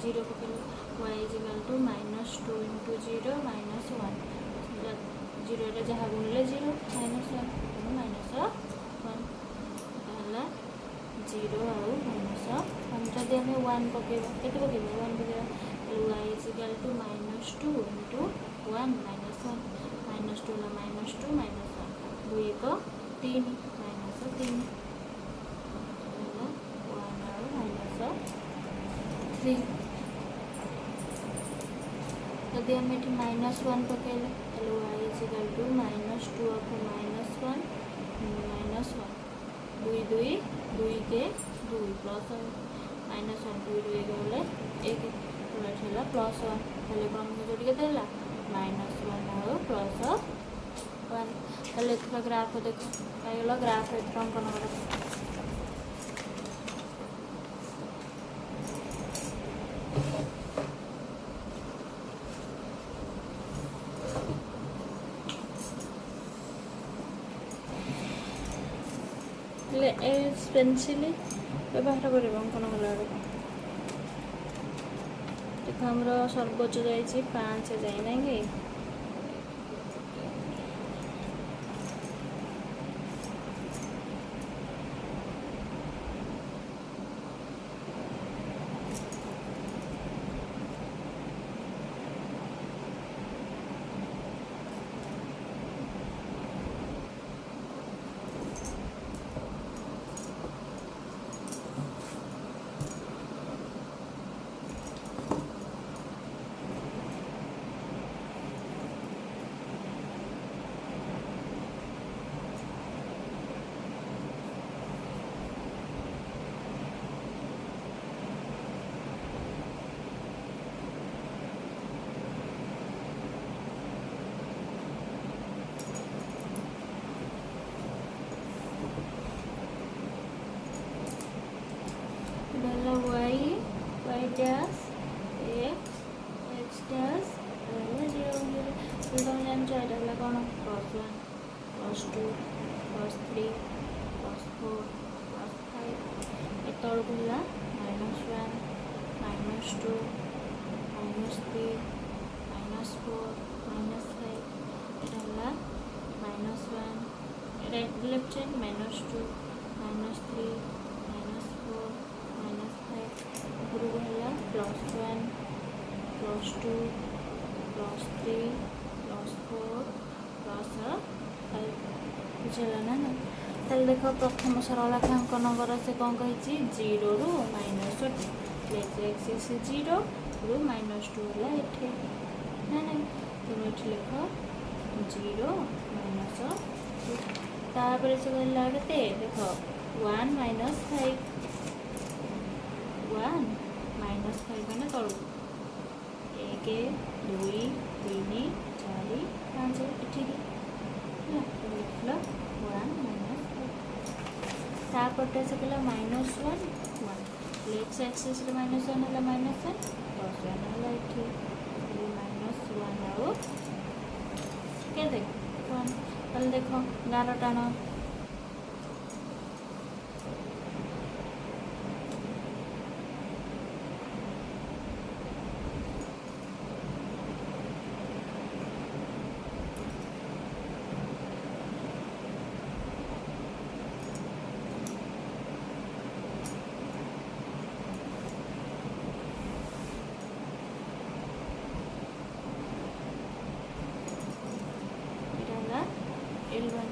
0 पकेले y is equal to -2 into 0 -1 0 रे जहाँ गुणिले 0 -1 0 आउ -1 जदि आम 1 पकेबा केते पकेबा 1 पकेबा y is equal to -2 into 1 -1 -2 ला -2 -1 2 1 3 -3 जदि आम ये -1 पकेले y is equal to -2 of -1 2 2 2 के 2 प्लस -1 2 2 गले 1 प्लस 1 हेल्ले कौन जो -1 आउ प्लस 1 हेल्ले ग्राफ देख पाइगल ग्राफ अंकन कर पेनसिल व्यवहार कर अंकन कला देख आम सर्वोच्च जा 5 जाए ना कि y dash x dash 0 तुम जान कौन +1 +2 +3 +4 +5 एतक है -1 -2 -3 -4 -5 एटा -1 लेफ्ट साइड -2 -3 -4 -5 है +1 +2 +3 +4 +5 बुझेगा ना ताल देख प्रथम सरलाखांकन कर से कौन कही 0 ରୁ -2 एक्सिस 0 ରୁ -2 है ये ना ना तुम ये लिख 0 माइनस 2 तापर से कहला केते देख 1 माइनस 5 1 माइनस 5 माने तळु 1 2 3 4 5 ठीक है लिखला 1 माइनस 5 तापर से कहला माइनस 1 1 एक्स एक्सिस रे माइनस 1 है माइनस 1 प्लस 1 है एठी माइनस 1 आउ के देख 1 कल देखो 11 टाण L1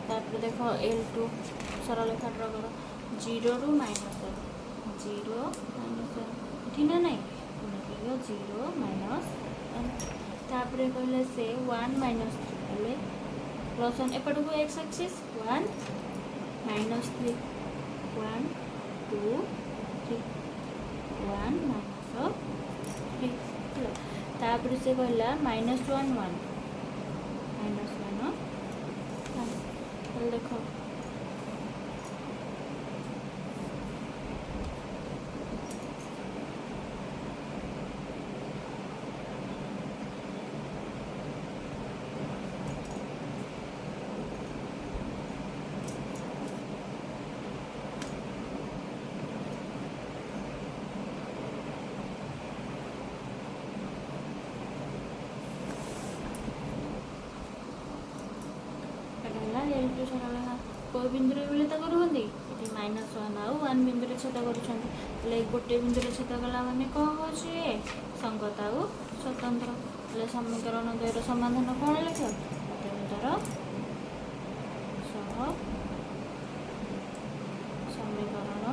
तापर देखो L2 सरल रेखा ड्र करो 0 रु माइनस 0 माइनस ठीक ना नहीं 0 माइनस तापर कहले से 1 माइनस 3 कहले प्लस 1 एपट को एक्स एक्सिस 1 माइनस 3 1 2 3 1 माइनस 3 तापर से कहला माइनस 1 1 माइनस 1 देखो L2 सरल रेखा कोई बिंदु मिलित करुँगी ये माइनस 1 आउ 1 बिंदु छेद कर गोटे बिंदु छेद कला मैंने कौन हो संगत आउ स्वतंत्र समीकरण 2 समाधान कौन लिख अत्यंतर सह समीकरण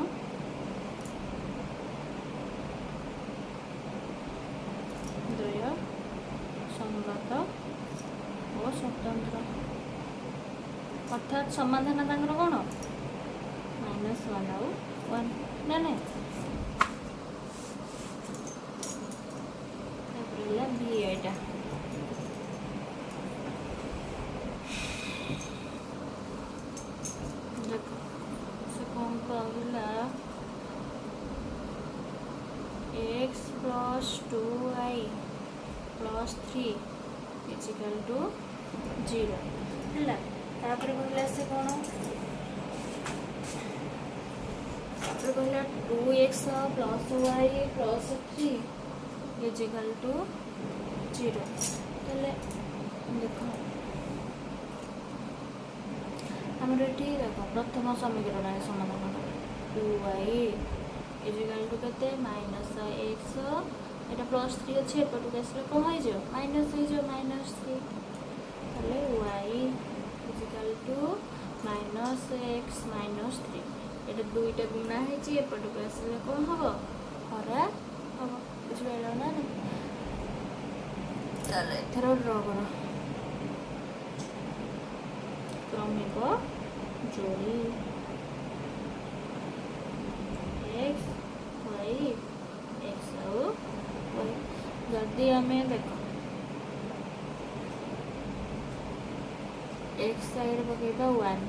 2 संगत और स्वतंत्र अर्थात समाधान तांकर कौन माइनस 1 आउ 1 ना नहीं बी एटा देखो से कौन कहला x plus 2y plus 3 equal to 0 है तापर कहला से कौन तापर कहला 2x plus y plus 3 is equal to 0 तले देखो हमर एठी देखो प्रथम समीकरण है समाधान 2y इज इक्वल टू कते माइनस x एटा प्लस 3 अछि एपटु केसले कोन होई जो माइनस 3 तले y equal to minus x minus 3 ये दुईटा गुणा है एपट को आसले कौन हम हरा हम बुझे ना चल एथर ड्र कर क्रमिक जोड़ी एक्स वाई एक्स आउ वाई जदि आम देख एक्स साइड पकेबा 1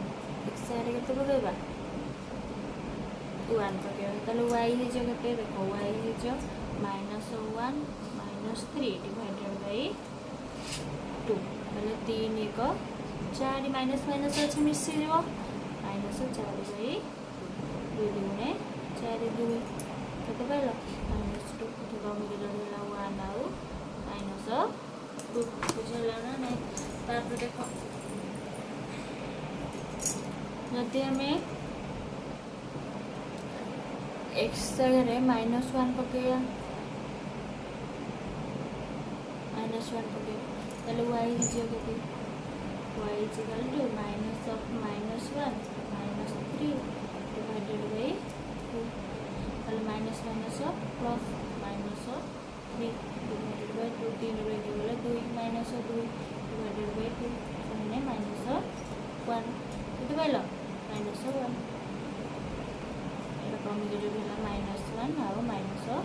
एक्स साइड के पकेबा 1 पकेबा ताले y हे जो केते देखो y हे जो -1 -3 डिवाइडेड बाय 2 ताले 3 1 4 माइनस माइनस अछि मिसी जेबो -4 बाय 2 दुने 4 2 केते पाइलो -2 तो कमी के जोड़ला 1 आउ -2 बुझला ना नहीं तापर देखो जदि आम एक्स जगह -1 पकेया -1 पकेया ताले y हिजो केते y equal to minus of -1 -3 divided by 2 ताले minus minus plus -3 divided by 2 3 रह गला 2 -2 डिवाइडेड बाय 2 मैंने -1 केते पाइल -1 क्रमिक जोड़ी है -1 आउ -1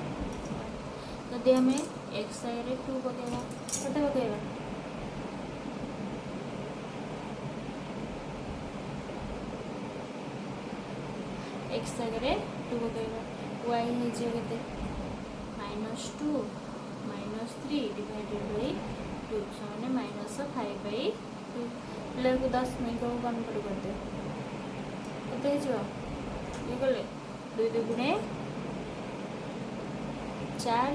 जदि आम x आगे 2 पकेबा केते पकेबा x आगे 2 पकेबा y हो केते -2 -3 डिवाइडेड बाय 2 मैंने -5/2 प्लस को 10 मिनट को कन्वर्ट कर दे केते हो ये गले 2 दुगुणे 4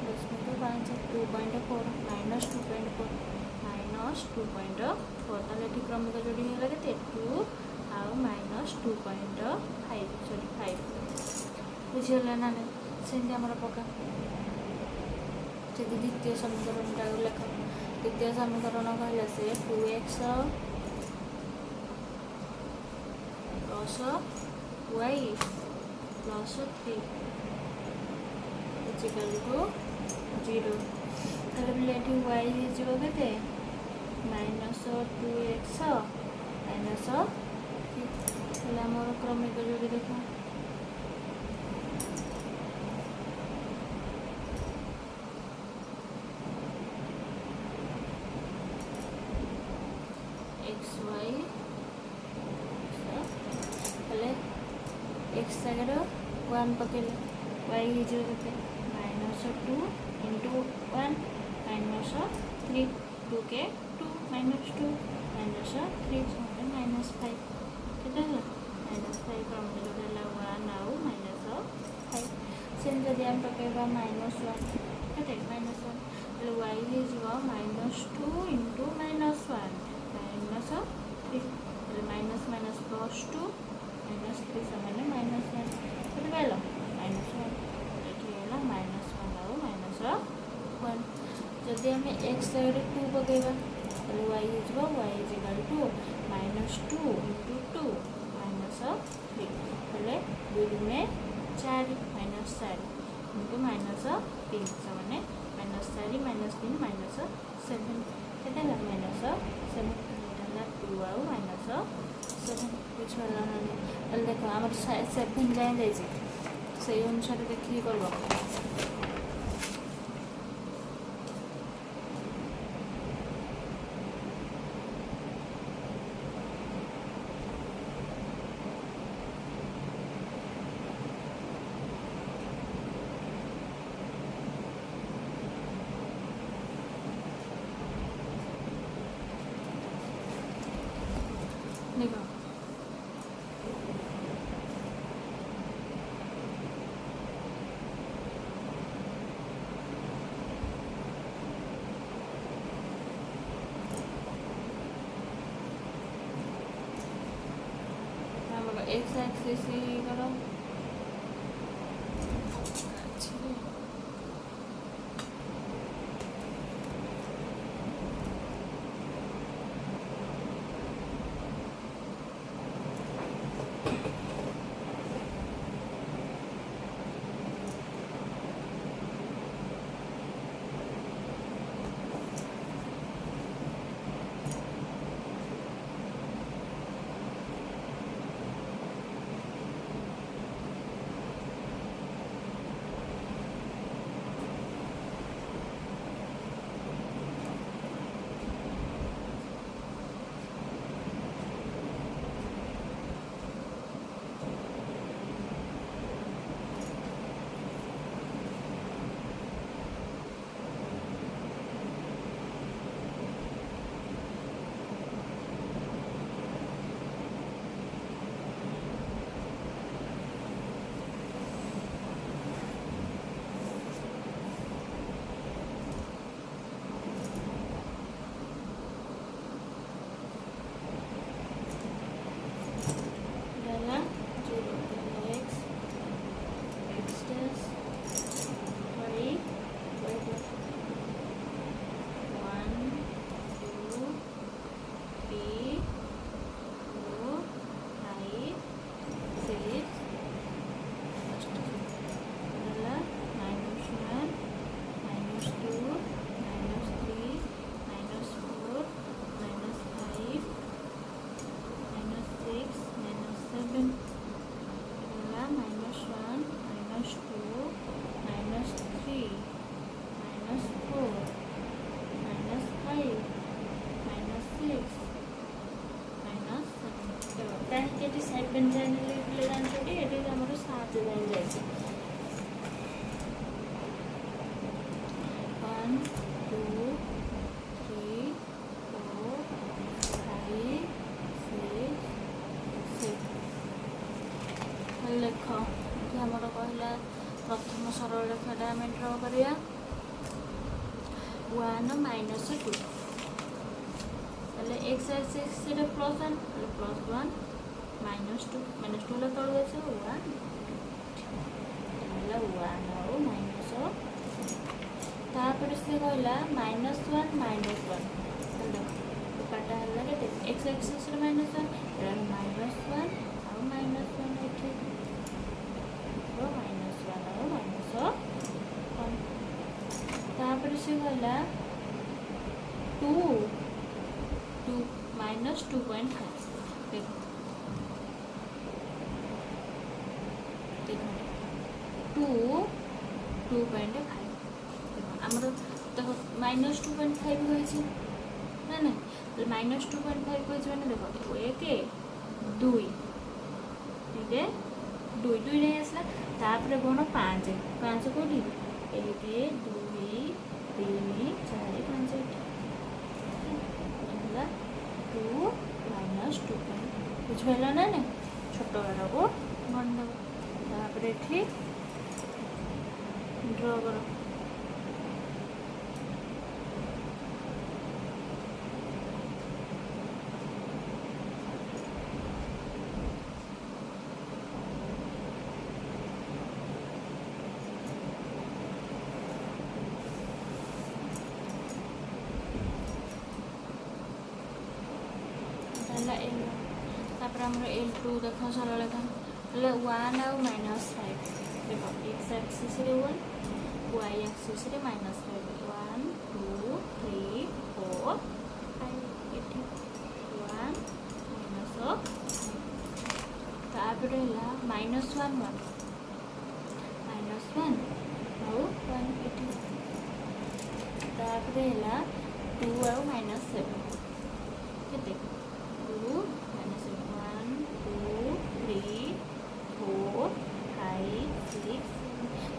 10 मिनट 5 2.4 -2.4 ताले ठीक क्रमिक जोड़ी है केते 2 आउ -2.5 सॉरी 5 बुझिगला ना सेंती आमर पका जदि द्वितीय समीकरण टा लेख द्वितीय समीकरण कहले से 2x plus y plus 3 equal to 0 ताले बिले एठी y हिजो केते -2x माइनस मोर क्रमिक जोड़ी देख एक्स वाई एक्स आगे 1 पकेले वाई हिजो केते -2 × 1 -3 2 के 2 -2 -3 -5 केते हला -5 क्रमिक जोड़ी ला 1 आउ -5 सेम जदि हम पकेबा -1 केते -1 ले y हिजो -2 × -1 -3 माइनस माइनस प्लस 2 -3 समान -1 केते पाइल -1 एठी होला -1 आउ -1 जदि हम x साइड 2 पकेबा तो y हिजो y इक्वल टू -2 × 2 -3 हेले 2 दुने 4 -4 × -3 समान -4 -3 -7 केते होला -7 2 आउ -7 बुझला ना देखो आम 7 जाए से अनुसार देखिए कर देखो एक्स एक्सिस करो लेख ये आमर कहला प्रथम सरल रेखाटा आम ड्र करिया 1 माइनस 2 ताले x एक्सिस रे +1 +1 -2 -2 तलू आस 1 ताले 1 और माइनस तापर से कहला -1 -1 काटा हल्ला के x एक्सिस रे -1 -1 और -1 एठी -1 और -1 तापर से कहला 2 -2.5 देखो 2.5 आमर देखो -2.5 होइछि ना ना -2.5 होइछि माने देखो 1 2 ठीक है 2 नहीं आसला तापर कोन 5 कोठी 1 2 3 4 5 होला 2 -2 बुझला ना ना छोट वाला को गण दब तापर एठी ड्र करो L2 देखो सरल रेखा 1 और -5 देखो x एक्सिस रे 1 y एक्सिस रे -5 1 2 3 4 5 एठी 1 तापर है -1 और 1 एठी तापर है 2 और -7 केते 2 -1 2 3 4 5 6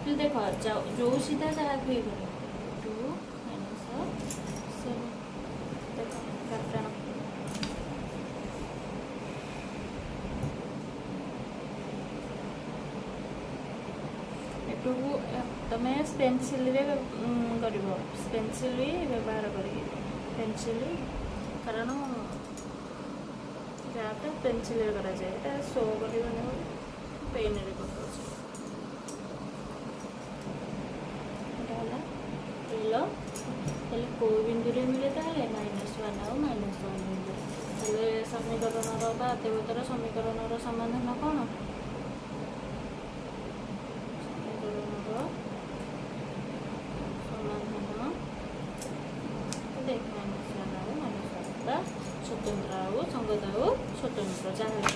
फिर देखो जो सीधा जहाँ भी 2 -7 देखो काटना तुम पेनसिल कर पेनसिल व्यवहार कर पेनसिल कारण जहाँ पेनसिल कराए शो कर पेन रे कौ बिंदु मिले -1 और -1 बिंदु समीकरण बाध्यतर समीकरण समाधान कौन स्वतंत्र और संगत और स्वतंत्र जहाँ